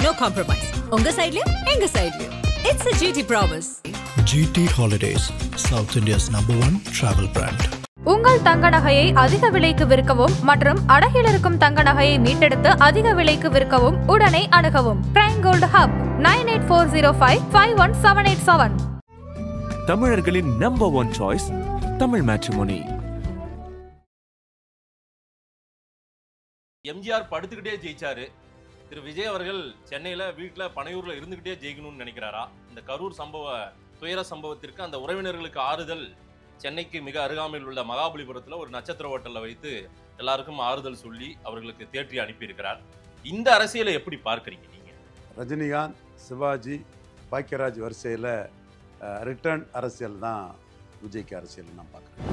no compromise. உங்க சைடுலயும் எங்க சைடுலயும். It's a GT promise. GT Holidays, South India's #1 travel brand. உங்கள் தங்க நகையை அதிக விலைக்கு விற்கவும் மற்றும் அடகில் இருக்கும் தங்க நகையை மீட்டெடுத்து அதிக விலைக்கு விற்கவும் உடனே அணுகவும். Prime Gold Hub 9840551787. தமிழர்களின் #1 சாய்ஸ் தமிழ் மேட்ரிமோனி. எம்ஜிஆர் படுத்துக்கிட்டே ஜெயிச்சாரு. திரு விஜய் அவர்கள் சென்னையில வீட்டுல பனையூர்ல இருந்துகிட்டே ஜெயிக்கணும்னு நினைக்கிறாரா? இந்த கரூர் துயர சம்பவத்திற்கு அந்த உறவினர்களுக்கு ஆறுதல் சென்னைக்கு மிக அருகாமையில் உள்ள மகாபலிபுரத்துல ஒரு நட்சத்திர ஹோட்டல்ல வைத்து எல்லாருக்கும் ஆறுதல் சொல்லி அவர்களுக்கு தேற்றி அனுப்பியிருக்கிறார். இந்த அரசியலை எப்படி பார்க்கறீங்க நீங்க? ரஜினிகாந்த், சிவாஜி, பாக்கியராஜ் வரிசையில் ரிட்டர்ன் அரசியல் தான் விஜய்க்கு அரசியல் நான் பார்க்குறேன்.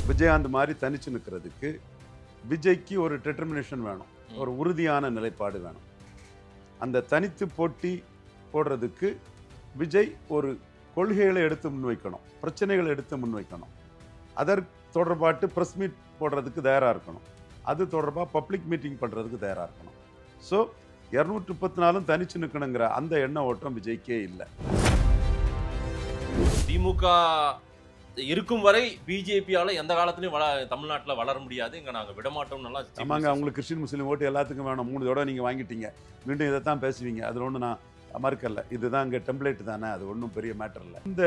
விஜயகாந்த் மாதிரி தனிச்சு நிற்கிறதுக்கு விஜய்க்கு ஒரு டிட்டர்மினேஷன் வேணும், ஒரு உறுதியான நிலைப்பாடு வேணும். அந்த தனித்து போட்டி போடுறதுக்கு விஜய் ஒரு கொள்கைகளை எடுத்து முன்வைக்கணும், பிரச்சனைகளை எடுத்து முன்வைக்கணும். அதற்கு தொடர்பாட்டு ப்ரெஸ் மீட் போடுறதுக்கு தயாராக இருக்கணும், அது தொடர்பாக பப்ளிக் மீட்டிங் பண்ணுறதுக்கு தயாராக இருக்கணும். ஸோ 234 தனிச்சு நிற்கணுங்கிற அந்த எண்ண ஓட்டம் விஜய்க்கே இல்லை. திமுக இருக்கும் வரை பிஜேபியால எந்த காலத்திலையும் தமிழ்நாட்டில் வளர முடியாது, இங்க நாங்க விடமாட்டோம். ஆமாங்க, அவங்களுக்கு கிறிஸ்டின் முஸ்லீம் ஓட்டு எல்லாத்துக்கும் வேணும். 3 தடவை நீங்க வாங்கிட்டீங்க, மீண்டும் இதை தான் பேசுவீங்க. அதில் ஒன்று நான் மறுக்கல, இதுதான் இங்கே டெம்ப்ளேட் தானே, அது ஒன்றும் பெரிய மேட்டர் இல்லை. இந்த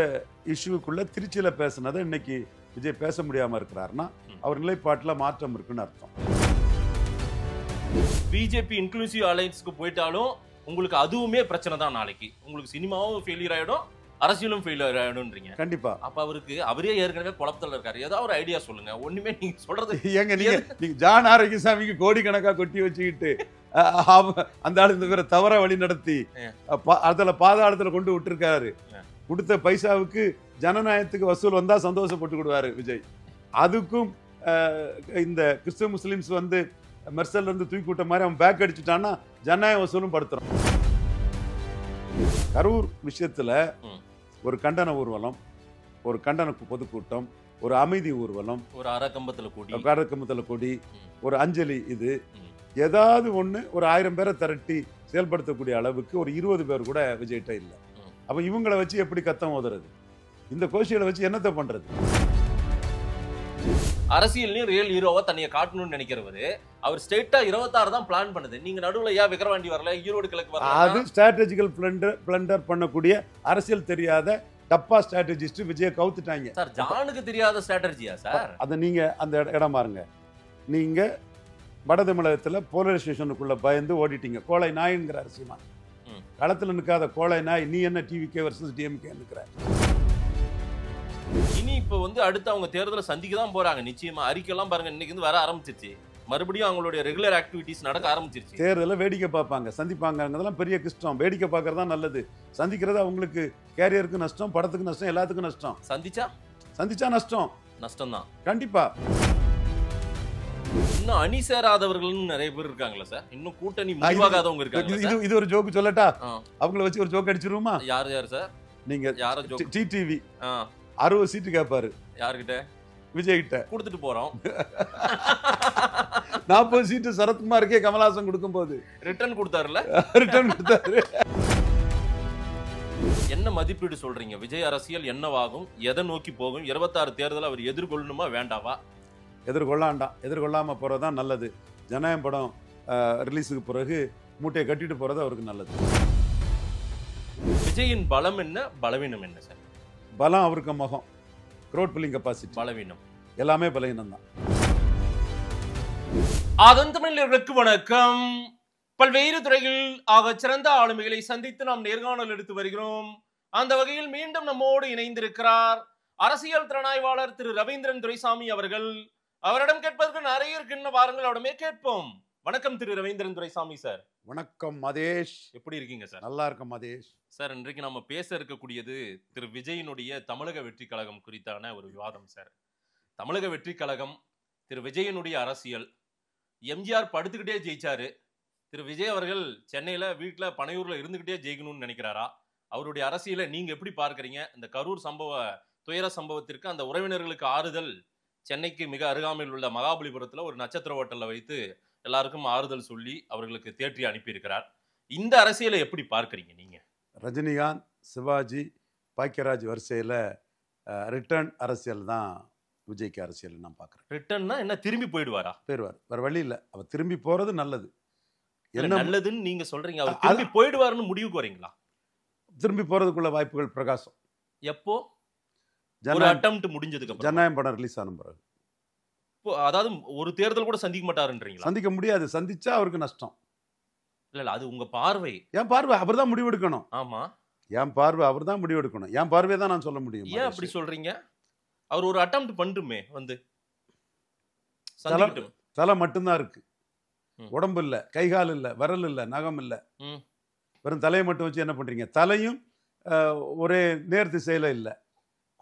இஷ்யூக்குள்ள திருச்சியில் பேசுனதை இன்னைக்கு விஜய் பேச முடியாமல் இருக்கிறாருன்னா அவர் நிலைப்பாட்டில் மாற்றம் இருக்குன்னு அர்த்தம். பிஜேபி இன்க்ளூசிவ் அலையன்ஸ்க்கு போயிட்டாலும் உங்களுக்கு அதுவுமே பிரச்சனை தான். நாளைக்கு உங்களுக்கு சினிமாவும் ஃபெயிலியர் ஆயிடும், அரசியலும் ஃபெயிலியர் ஆயிடும்ன்றீங்க. கண்டிப்பா. அப்ப அவரே ஏற்கனவே குழப்பத்தில் இருக்காரு. ஏதாவது ஒரு ஐடியா சொல்லுங்க. ஒண்ணுமே நீங்க சொல்றது ஏங்க, நீங்க ஜான் ஆரோக்கியசாமிக்கு கோடிக்கணக்கா கொட்டி வச்சுக்கிட்டு அந்த ஆளு இந்த பேரை தவற வழி நடத்தி அதுல பாதாளத்துல கொண்டு விட்டுருக்காரு. கொடுத்த பைசாவுக்கு ஜனநாயகத்துக்கு வசூல் வந்தா சந்தோஷப்பட்டு கொடுவாரு விஜய். அதுக்கும் இந்த கிறிஸ்துவ முஸ்லிம்ஸ் வந்து மெர்சல்ல இருந்து தூக்கி விட்ட மாதிரி அவன் பேக் அடிச்சுட்டான்னா ஜனநாயக வசூலும் படுத்துறான். கரூர் விஷயத்துல ஒரு கண்டன ஊர்வலம், ஒரு கண்டன பொதுக்கூட்டம், ஒரு அமைதி ஊர்வலம், ஒரு அரக்கம்பத்துல கொடி, ஒரு அஞ்சலி, இது ஏதாவது ஒண்ணு ஒரு 1000 பேரை திரட்டி செயல்படுத்தக்கூடிய அளவுக்கு ஒரு 20 பேர் கூட விஜய்கிட்ட இல்லை. அப்ப இவங்களை வச்சு எப்படி கத்தம் ஓதுறது? இந்த கோஷிகளை வச்சு என்னத்தை பண்றது? அரசியல்லையும் ரியல் ஹீரோவா தனியை காட்டணும்னு நினைக்கிறவரு அவர் ஸ்டேட்டா 26 தான் பிளான் பண்ணுது. நீங்க நடுவுல ஏன் விக்கிரவாண்டி வரல, ஈரோடு கிழக்கு வரல? அது ஸ்ட்ராட்டஜிக்கல் பிளண்டர் பண்ணக்கூடிய அரசியல் தெரியாத டப்பா ஸ்ட்ராட்டஜிஸ்ட் விஜய கவுத்துட்டாங்க சார். ஜானுக்கு தெரியாத ஸ்ட்ராட்டஜியா சார்? அதை நீங்க அந்த இடம் பாருங்க. நீங்க வட தமிழகத்துல போலீஸ் ஸ்டேஷனுக்குள்ள பயந்து ஓடிட்டீங்க. கோழை நாய்ங்கிற அரசியமா களத்துல நிற்காத கோழை நாய் நீ என்ன டிவிகே வர்சஸ் டிஎம்கே நிற்கிற? இனி இப்ப அடுத்து அவங்க தேர்தலை சந்திக்க தான் போறாங்க நிச்சயமா. அறிக்கைலாம் பாருங்க, இன்னைக்கு வர ஆரம்பிச்சிருச்சு. மறுபடியும் அவங்களுடைய ரெகுலர் ஆக்டிவிட்டிஸ் நடக்க ஆரம்பிச்சிருச்சு. தேர்தலை வேடிக்கை பார்ப்பாங்க, சந்திப்பாங்கிறதெல்லாம் பெரிய கஷ்டம். வேடிக்கை பார்க்கறது தான் நல்லது. சந்திக்கிறது அவங்களுக்கு கேரியருக்கு நஷ்டம், படத்துக்கு நஷ்டம், எல்லாத்துக்கும் நஷ்டம். சந்திச்சா நஷ்டம் தான் கண்டிப்பா. இன்னும் அணி சேராதவர்கள் நிறைய பேர் இருக்காங்களா சார்? இன்னும் கூட்டணி முடிவாகாதவங்க இருக்காங்க. இது ஒரு ஜோக்கு சொல்லட்டா? அவங்கள வச்சு ஒரு ஜோக் அடிச்சிருமா? யார் சார்? நீங்க யார ஜோக்? டிடிவி 60 சீட்டு கேட்பாரு. யார்கிட்ட? விஜய் கிட்ட. கொடுத்துட்டு போறோம். 40 சீட்டு சரத்குமாருக்கே கமல்ஹாசன் கொடுக்கும் போது ரிட்டர்ன் கொடுத்தாருல? ரிட்டர்ன் கொடுத்தாரு. என்ன மதிப்பீடு சொல்றீங்க? விஜய் அரசியல் என்னவாகும், எதை நோக்கி போகும்? 26 தேர்தல் அவர் எதிர்கொள்ளணுமா வேண்டாவா? எதிர்கொள்ளாம போறதுதான் நல்லது. ஜனநாயகம் படம் ரிலீஸுக்கு பிறகு மூட்டையை கட்டிட்டு போறது அவருக்கு நல்லது. விஜயின் பலம் என்ன, பலவீனம் என்ன சார்? பலம் அவருக்கு முகம், க்ரௌட் புல்லிங் கெபாசிட்டி. பலவீனம் எல்லாமே பலவீனம் தான். அதன் தமிழர்களுக்கு வணக்கம். பல்வேறு துறைகளில் ஆக சிறந்த ஆளுமைகளை சந்தித்து நாம் நேர்காணல் எடுத்து வருகிறோம். அந்த வகையில் மீண்டும் நம்மோடு இணைந்திருக்கிறார் அரசியல் திறனாய்வாளர் திரு ரவீந்திரன் துரைசாமி அவர்கள். அவரிடம் கேட்பதற்கு நிறைய இருக்குன்னு வாருங்கள், அவரிடமே கேட்போம். வணக்கம் திரு ரவீந்திரன் துரைசாமி சார். வணக்கம் மதேஷ், எப்படி இருக்கீங்க சார்? நல்லா இருக்கும் மதேஷ் சார். இன்றைக்கு நம்ம பேச இருக்கக்கூடியது திரு விஜயினுடைய தமிழக வெற்றி கழகம் குறித்தான ஒரு விவாதம் சார். தமிழக வெற்றி கழகம், திரு விஜயினுடைய அரசியல். எம்ஜிஆர் படுத்துக்கிட்டே ஜெயிச்சாரு. திரு விஜய் அவர்கள் சென்னையில வீட்டுல பனையூர்ல இருந்துகிட்டே ஜெயிக்கணும்னு நினைக்கிறாரா? அவருடைய அரசியலை நீங்க எப்படி பார்க்கறீங்க? இந்த கரூர் துயர சம்பவத்திற்கு அந்த உறவினர்களுக்கு ஆறுதல் சென்னைக்கு மிக அருகாமையில் உள்ள மகாபலிபுரத்துல ஒரு நட்சத்திர ஹோட்டல்ல வைத்து எல்லாருக்கும் ஆறுதல் சொல்லி அவர்களுக்கு தேற்றி அனுப்பியிருக்கிறார். இந்த அரசியலை எப்படி பார்க்கறீங்க நீங்க? ரஜினிகாந்த், சிவாஜி, பாக்கியராஜ் வரிசையில் ரிட்டர்ன் அரசியல் தான் விஜய்க்கு அரசியல் நான் பார்க்குறேன். ரிட்டர்ன்னா என்ன, திரும்பி போயிடுவாரா? போயிடுவார், வேறு வழி இல்லை. அவர் திரும்பி போகிறது நல்லது. என்ன நல்லதுன்னு நீங்க சொல்றீங்க? அவர் திரும்பி போயிடுவாருன்னு முடிவுக்கு வரீங்களா? திரும்பி போகிறதுக்குள்ள வாய்ப்புகள் பிரகாசம். எப்போ? ஒரு அட்டெம்ப்ட் முடிஞ்சதுக்கு அப்புறம், ஜனநாயகம் படம் ரிலீஸ் ஆன பிறகு. அதாவது ஒரு தேர்தல் கூட சந்திக்க மாட்டாருன்றீங்களா? சந்திக்க முடியாது, சந்திச்சா அவருக்கு நஷ்டம். இல்ல அது உங்க பார்வை. என் பார்வை அவர் தான் முடிவெடுக்கணும். ஆமா, என் பார்வை அவர் தான் முடிவெடுக்கணும். என் பார்வையை தான் நான் சொல்ல முடியும். ஏன் அப்படி சொல்றீங்க? அவர் ஒரு அட்டெம்ப்ட் பண்ணுமே, வந்து தலை மட்டும்தான் இருக்கு, உடம்பு இல்ல, கைகால் இல்ல, விரல் இல்ல, நகம் இல்ல, வெறும் தலையை மட்டும் வச்சு என்ன பண்றீங்க? தலையும் ஒரே நேர் திசையில இல்ல,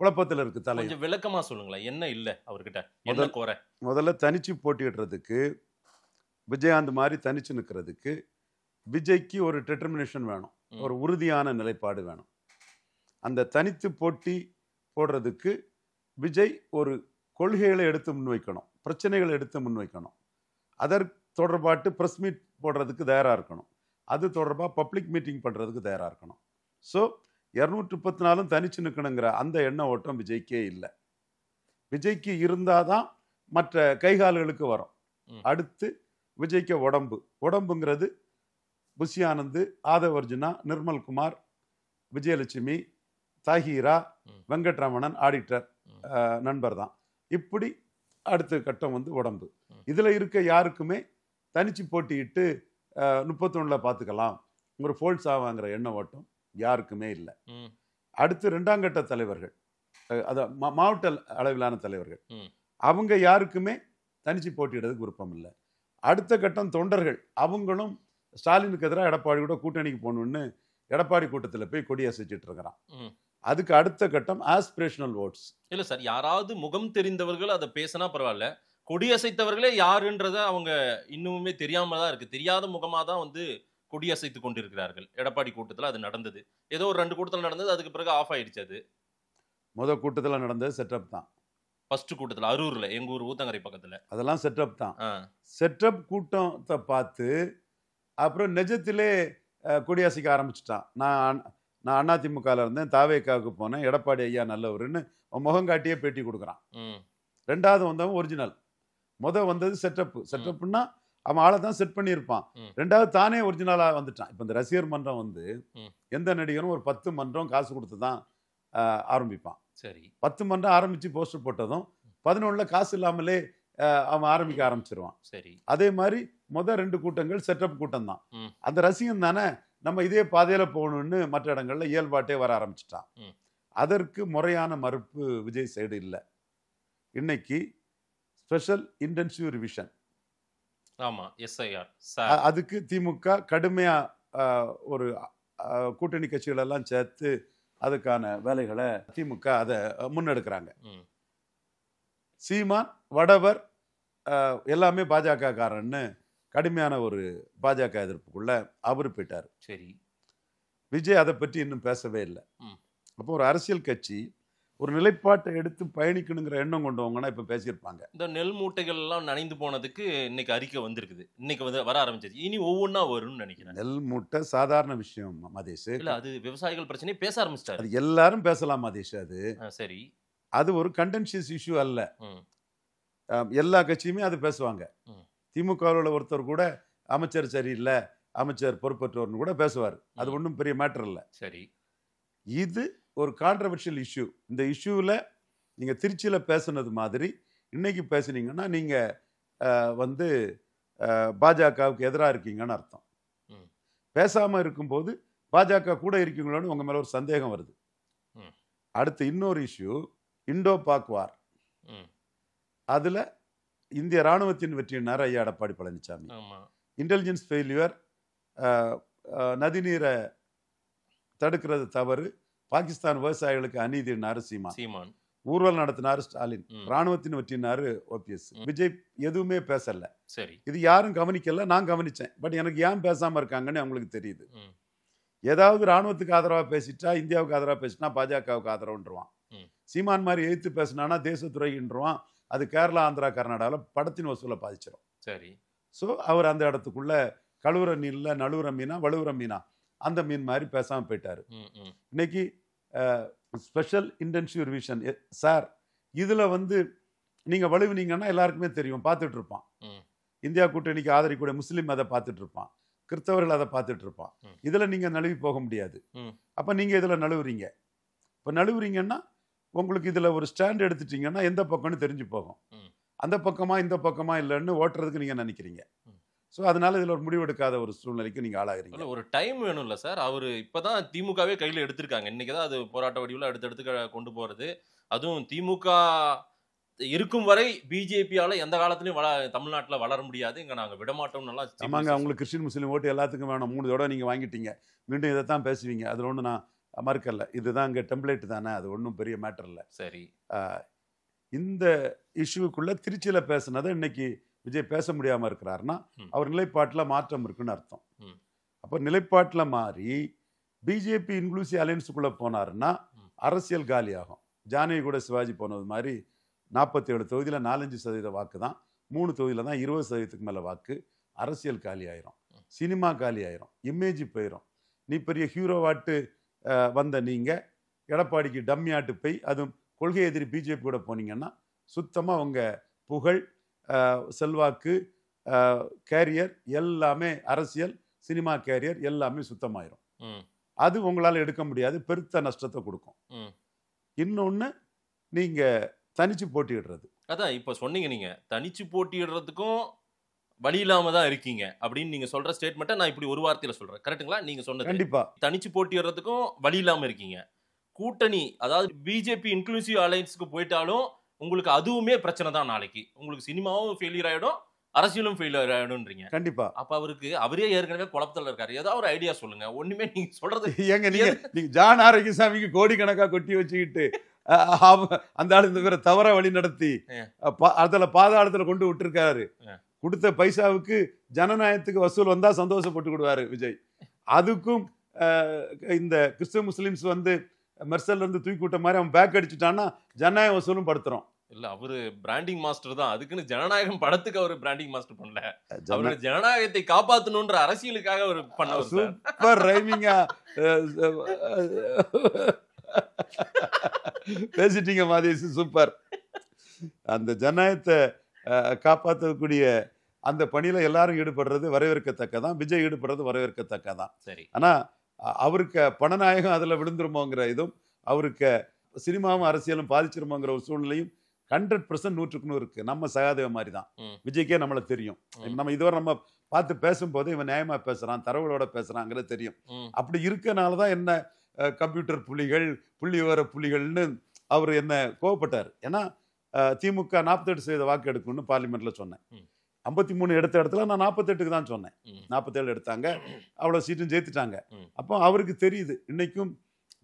குழப்பத்தில் இருக்கு தலை. கொஞ்சம் விளக்கமா சொல்லுங்களேன், என்ன இல்ல அவர்கிட்ட, என்ன குறை? முதல்ல தனிச்சு போட்டியிடுறதுக்கு, விஜயகாந்த் மாதிரி தனிச்சு நிற்கிறதுக்கு விஜய்க்கு ஒரு டிட்டர்மினேஷன் வேணும், ஒரு உறுதியான நிலைப்பாடு வேணும். அந்த தனித்து போட்டி போடுறதுக்கு விஜய் ஒரு கொள்கைகளை எடுத்து முன்வைக்கணும், பிரச்சனைகளை எடுத்து முன்வைக்கணும். அதற்கு தொடர்பாட்டு ப்ரெஸ் மீட் போடுறதுக்கு தயாராக இருக்கணும், அது தொடர்பாக பப்ளிக் மீட்டிங் பண்ணுறதுக்கு தயாராக இருக்கணும். ஸோ 234 தனிச்சு நிற்கணுங்கிற அந்த எண்ண ஓட்டம் விஜய்க்கே இல்லை. விஜய்க்கு இருந்தால் தான் மற்ற கைகால்களுக்கு வரும். அடுத்து விஜய்க்கு உடம்புங்கிறது புஷி ஆனந்த், ஆதவ் அர்ஜுனா, நிர்மல்குமார், விஜயலட்சுமி, தாஹீரா, வெங்கட்ரமணன் ஆடிட்டர் நண்பர் தான். இப்படி அடுத்த கட்டம் வந்து உடம்பு. இதில் இருக்க யாருக்குமே தனிச்சு போட்டியிட்டு 31 பார்த்துக்கலாம், ஒரு ஃபோல்ஸ் ஆவாங்கிற எண்ண ஓட்டம் யாருக்குமே இல்லை. அடுத்து 2ஆம் கட்ட தலைவர்கள், அதான் மாவட்ட அளவிலான தலைவர்கள், அவங்க யாருக்குமே தனிச்சு போட்டியிடுறதுக்கு விருப்பம் இல்லை. அடுத்த கட்டம் தொண்டர்கள், அவங்களும் ஸ்டாலினுக்கு எதிராக எடப்பாடி கூட கூட்டணிக்கு போகணுன்னு எடப்பாடி கூட்டத்தில் போய் கொடி அசைச்சிட்டு இருக்கிறான். அதுக்கு அடுத்த கட்டம் ஆஸ்பிரேஷனல் ஓட்ஸ். இல்ல சார், யாராவது முகம் தெரிந்தவர்கள் அதை பேசினா பரவாயில்ல, கொடி அசைத்தவர்களே யாருன்றத அவங்க இன்னுமே தெரியாம தான் இருக்கு. தெரியாத முகமா தான் வந்து கொடி அசைத்து கொண்டிருக்கிறார்கள். எடப்பாடி கூட்டத்தில் அது நடந்தது, ஏதோ ஒரு 2 கூட்டத்தில் நடந்தது, அதுக்கு பிறகு ஆஃப் ஆயிடுச்சு. அது முதல் கூட்டத்தில் நடந்தது செட்டப் தான். ஃபர்ஸ்ட் கூட்டத்தில் அரூர்ல, எங்க ஊர் ஊத்தங்கரை பக்கத்துல, அதெல்லாம் செட்டப் தான். செட்டப் கூட்டத்தை பார்த்து அப்புறம் நிஜத்திலே கொடி அசைக்க ஆரம்பிச்சிட்டான். நான் அதிமுகவில் இருந்தேன், தாவேக்காவுக்கு போனேன், எடப்பாடி ஐயா நல்லவருன்னு முகங்காட்டியே பேட்டி கொடுக்குறான். 2வது வந்தவன் ஒரிஜினல். வந்தது செட்டப்னா அவன் ஆளை தான் செட் பண்ணியிருப்பான். 2வது தானே ஒரிஜினலாக வந்துட்டான். இப்போ இந்த ரசிகர் மன்றம் வந்து எந்த நடிகரும் ஒரு 10 மன்றம் காசு கொடுத்து தான் ஆரம்பிப்பான். சரி, 10 மன்றம் ஆரம்பித்து போஸ்டர் போட்டதும் 11 காசு இல்லாமலே அவன் ஆரம்பிக்க ஆரம்பிச்சிருவான். சரி, அதே மாதிரி 2 கூட்டங்கள் செட்டப் கூட்டம் தான். அந்த ரசிகன் தானே நம்ம இதே பாதையில் போகணும்னு மற்ற இடங்கள்ல இயல்பாட்டே வர ஆரம்பிச்சிட்டான். அதற்கு முறையான மறுப்பு விஜய் சைடு இல்லை. இன்னைக்கு ஸ்பெஷல் இன்டென்சிவ் ரிவிஷன், ஆமா, எஸ்ஐஆர், அதுக்கு திமுக கடுமையா ஒரு கூட்டணி கட்சிகள் எல்லாம் சேர்த்து அதுக்கான வேலைகளை திமுக அதை முன்னெடுக்கிறாங்க. சீமான், வடவர் எல்லாமே பாஜக காரன்னு கடுமையான ஒரு பாஜக எதிர்ப்புக்குள்ள அவரு போயிட்டார். சரி, விஜய் அதை பற்றி இன்னும் பேசவே இல்லை. அப்போ ஒரு அரசியல் கட்சி ஒரு நிலைப்பாட்டை எடுத்து பயணிக்கணுங்கிற எண்ணம் கொண்டவங்கன்னா இப்ப பேசியிருப்பாங்க. இந்த நெல் மூட்டைகள் எல்லாம் நனைந்து போனதுக்கு இன்னைக்கு அறிக்கை வந்திருக்குது, இன்னைக்கு வந்து வர ஆரம்பிச்சிருச்சு. இனி ஒவ்வொன்றா வரும்னு நினைக்கிறேன். நெல் மூட்டை சாதாரண விஷயம் மதேஷ். இல்ல, அது விவசாயிகள் பிரச்சனையை பேச ஆரம்பிச்சிட்டாரு. அது எல்லாரும் பேசலாம் மதேஷ். அது சரி, அது ஒரு கண்டென்ஷியஸ் இஷ்யூ அல்ல. எல்லா கட்சியுமே அது பேசுவாங்க. திமுகவில் ஒருத்தர் கூட அமைச்சர் சரியில்லை, அமைச்சர் பொறுப்பற்றோர்னு கூட பேசுவார். அது ஒன்றும் பெரிய மேட்டர் இல்லை. சரி, இது ஒரு கான்ட்ரவர்ஷியல் இஷ்யூ. இந்த இஷ்யூவில் நீங்கள் திருச்சியில் பேசுனது மாதிரி இன்னைக்கு பேசுனீங்கன்னா நீங்கள் வந்து பாஜகவுக்கு எதிராக இருக்கீங்கன்னு அர்த்தம். பேசாமல் இருக்கும்போது பாஜக கூட இருக்கீங்களோன்னு உங்கள் மேலே ஒரு சந்தேகம் வருது. அடுத்து இன்னொரு இஷ்யூ, இண்டோ பாக் வார். அதில் இந்திய இராணுவத்தின் வெற்றியினார் ஐயா எடப்பாடி பழனிசாமி. இன்டெலிஜென்ஸ் ஃபெயிலியர், நதிநீரை தடுக்கிறது தவறு, பாகிஸ்தான் விவசாயிகளுக்கு அநீதினாரு சீமான், ஊர்வலம் நடத்தினாரு ஸ்டாலின், ராணுவத்தின் வெற்றினாரு ஓபிஎஸ். விஜய் எதுவுமே பேசல. சரி, இது யாரும் கவனிக்கல, நான் கவனிச்சேன். பட் எனக்கு ஏன் பேசாம இருக்காங்கன்னு அவங்களுக்கு தெரியுது. ஏதாவது ராணுவத்துக்கு ஆதரவா பேசிட்டா, இந்தியாவுக்கு ஆதரவா பேசினா பாஜகவுக்கு ஆதரவுன்றான். சீமான் மாதிரி எதிர்த்து பேசினானா தேசத்துறைன்றான். அது கேரளா, ஆந்திரா, கர்நாடகாவில் படத்தின் வசூலை பாதிச்சிடும். சரி, ஸோ அவர் அந்த இடத்துக்குள்ள கழுவுற மீன்ல நழுவுற மீனா வலுவுற மீனா அந்த மீன் மாதிரி பேசாமல் போயிட்டாரு. இன்னைக்கு ஸ்பெஷல் இன்டென்சிவ் ரிவிஷன் சார், இதில் வந்து நீங்கள் வலுவினீங்கன்னா எல்லாருக்குமே தெரியும், பார்த்துட்டு இருப்பான். இந்தியா கூட்டணிக்கு ஆதரிக்கூடிய முஸ்லீம் அதை பார்த்துட்டு இருப்பான், கிறிஸ்தவர்கள் அதை பார்த்துட்டு இருப்பான். இதில் நீங்கள் நழுவி போக முடியாது. அப்போ நீங்கள் இதில் நழுவுறீங்க. இப்போ நழுவுறீங்கன்னா உங்களுக்கு இதில் ஒரு ஸ்டாண்ட் எடுத்துட்டீங்கன்னா எந்த பக்கம்னு தெரிஞ்சு போகும். அந்த பக்கமா இந்த பக்கமா இல்லைன்னு ஓட்டுறதுக்கு நீங்கள் நினைக்கிறீங்க. ஸோ அதனால இதில் ஒரு முடிவெடுக்காத ஒரு சூழ்நிலைக்கு நீங்கள் ஆளாகிறீங்க. ஒரு டைம் வேணும்ல சார். அவர் இப்போதான் திமுகவே கையில் எடுத்திருக்காங்க. இன்னைக்கு தான் அது போராட்ட வடிவில் அடுத்தடுத்து கொண்டு போகிறது. அதுவும் திமுக இருக்கும் வரை பிஜேபியால் எந்த காலத்துலையும் தமிழ்நாட்டில் வளர முடியாது, இங்கே நாங்கள் விடமாட்டோம்னு எல்லாம். ஆமாங்க, அவங்களுக்கு கிறிஸ்டின் முஸ்லீம் ஓட்டு எல்லாத்துக்கும் வேணும். 3 தடவை நீங்கள் வாங்கிட்டீங்க, மீண்டும் இதை தான் பேசுவீங்க. அதில் ஒன்று நான் மறுக்கல, இதுதான் இங்கே டெம்ப்ளேட் தானே, அது ஒன்றும் பெரிய மேட்டர் இல்லை. சரி, இந்த இஷ்யூக்குள்ளே திருச்சியில் பேசுனதை இன்னைக்கு விஜய் பேச முடியாமல் இருக்கிறாருன்னா அவர் நிலைப்பாட்டில் மாற்றம் இருக்குன்னு அர்த்தம். அப்போ நிலைப்பாட்டில் மாறி பிஜேபி இன்க்ளூசிவ் அலையன்ஸுக்குள்ளே போனாருன்னா அரசியல் காலியாகும். ஜானகி கூட சிவாஜி போனது மாதிரி 47 தொகுதியில் 4-5% வாக்கு தான், 3 தொகுதியில் தான் 20%க்கு மேலே வாக்கு. அரசியல் காலி ஆயிரும், சினிமா காலி ஆயிரும், இமேஜ் போயிடும். நீ பெரிய ஹீரோவாட்டு வந்த நீங்கள் எடப்பாடிக்கு டம்மி ஆட்டு போய் அதுவும் கொள்கை எதிரி பிஜேபி கூட போனீங்கன்னா சுத்தமாக உங்கள் புகழ், செல்வாக்கு, கேரியர் எல்லாமே, அரசியல் சினிமா கேரியர் எல்லாமே சுத்தமாயிரும். அது உங்களால் எடுக்க முடியாது, பெருத்த நஷ்டத்தை கொடுக்கும். இன்னொன்று, நீங்கள் தனிச்சு போட்டியிடுறது. அதான் இப்போ சொன்னீங்க, நீங்கள் தனிச்சு போட்டியிடுறதுக்கும் வழி இல்லாம தான் இருக்கீங்க அப்படின்னு நீங்க சொல்ற ஸ்டேட்மெண்ட்டை நான் இப்படி ஒரு வார்த்தையில சொல்றேன். கரெக்ட்டுங்களா? நீங்க சொன்னது கண்டிப்பா. தனிச்சு போட்டியிடுறதுக்கும் வழி இல்லாம இருக்கீங்க. கூட்டணி, அதாவது பிஜேபி இன்க்ளூசிவ் அலையன்ஸ்க்கு போயிட்டாலும் உங்களுக்கு அதுவுமே பிரச்சனை தான். நாளைக்கு உங்களுக்கு சினிமாவும் ஃபெயிலியர் ஆயிடும், அரசியலும் ஃபெயிலியர் ஆயிடும்ன்றீங்க. கண்டிப்பா. அப்ப அவரே ஏற்கனவே குழப்பத்தில் இருக்காரு. ஏதாவது ஒரு ஐடியா சொல்லுங்க. ஒண்ணுமே நீங்க சொல்றது ஏங்க, நீங்க ஜான் ஆரோக்கியசாமிக்கு கோடிக்கணக்கா கொட்டி வச்சுக்கிட்டு அந்த ஆளு இந்த பேரை தவற வழி நடத்தி அதுல பாதாளத்துல கொண்டு விட்டுருக்காரு. கொடுத்த பைசாவுக்கு ஜனநாயகத்துக்கு வசூல் வந்தா சந்தோஷப்பட்டு கொடுவாரு விஜய். அதுக்கும் இந்த கிறிஸ்தவ முஸ்லிம்ஸ் வந்து மெர்சல்ல இருந்து தூக்கி விட்ட மாதிரி அவன் பேக் அடிச்சுட்டான்னா ஜனநாயக வசூலும் படுத்துறோம். இல்ல, அவரு பிராண்டிங் மாஸ்டர் தான். அதுக்குன்னு ஜனநாயகம் படத்துக்கு அவரு பிராண்டிங் மாஸ்டர் பண்ணல. அவரு ஜனநாயகத்தை காப்பாத்தணும்ன்ற அரசியலுக்காக அவர் பண்ண. சூப்பர் ரைமிங்கா பேசிட்டீங்க மாதேஷ், சூப்பர். அந்த ஜனநாயகத்தை காப்பாற்றக்கூடிய அந்த பணியில எல்லாரும் ஈடுபடுறது வரவேற்கத்தக்கதான். விஜய் ஈடுபடுறது வரவேற்கத்தக்கதான். சரி. ஆனா அவருக்கு பணநாயகம் அதுல விழுந்துருமோங்கிற இதுவும், அவருக்கு சினிமாவும் அரசியலும் பாதிச்சிருமோங்கிற ஒரு சூழ்நிலையும் 100% 100% இருக்கு. நம்ம சகாதேவ மாதிரி தான். விஜய்க்கே நம்மள தெரியும். நம்ம இதுவரை நம்ம பார்த்து பேசும்போது இவன் நியாயமா பேசுறான், தரவுகளோட பேசுறாங்கிறது தெரியும். அப்படி இருக்கனாலதான் என்ன கம்ப்யூட்டர் புலிகள், புள்ளி விவர புலிகள்னு அவர் என்ன கோவப்பட்டார். ஏன்னா திமுக 48% வாக்கு எடுக்கணும்னு பார்லிமெண்ட்ல சொன்னேன். 53 எடுத்த இடத்துல நான் 48க்கு தான் சொன்னேன். 47 எடுத்தாங்க, அவ்வளோ சீட்டும் ஜெயித்துட்டாங்க. அப்போ அவருக்கு தெரியுது இன்னைக்கும்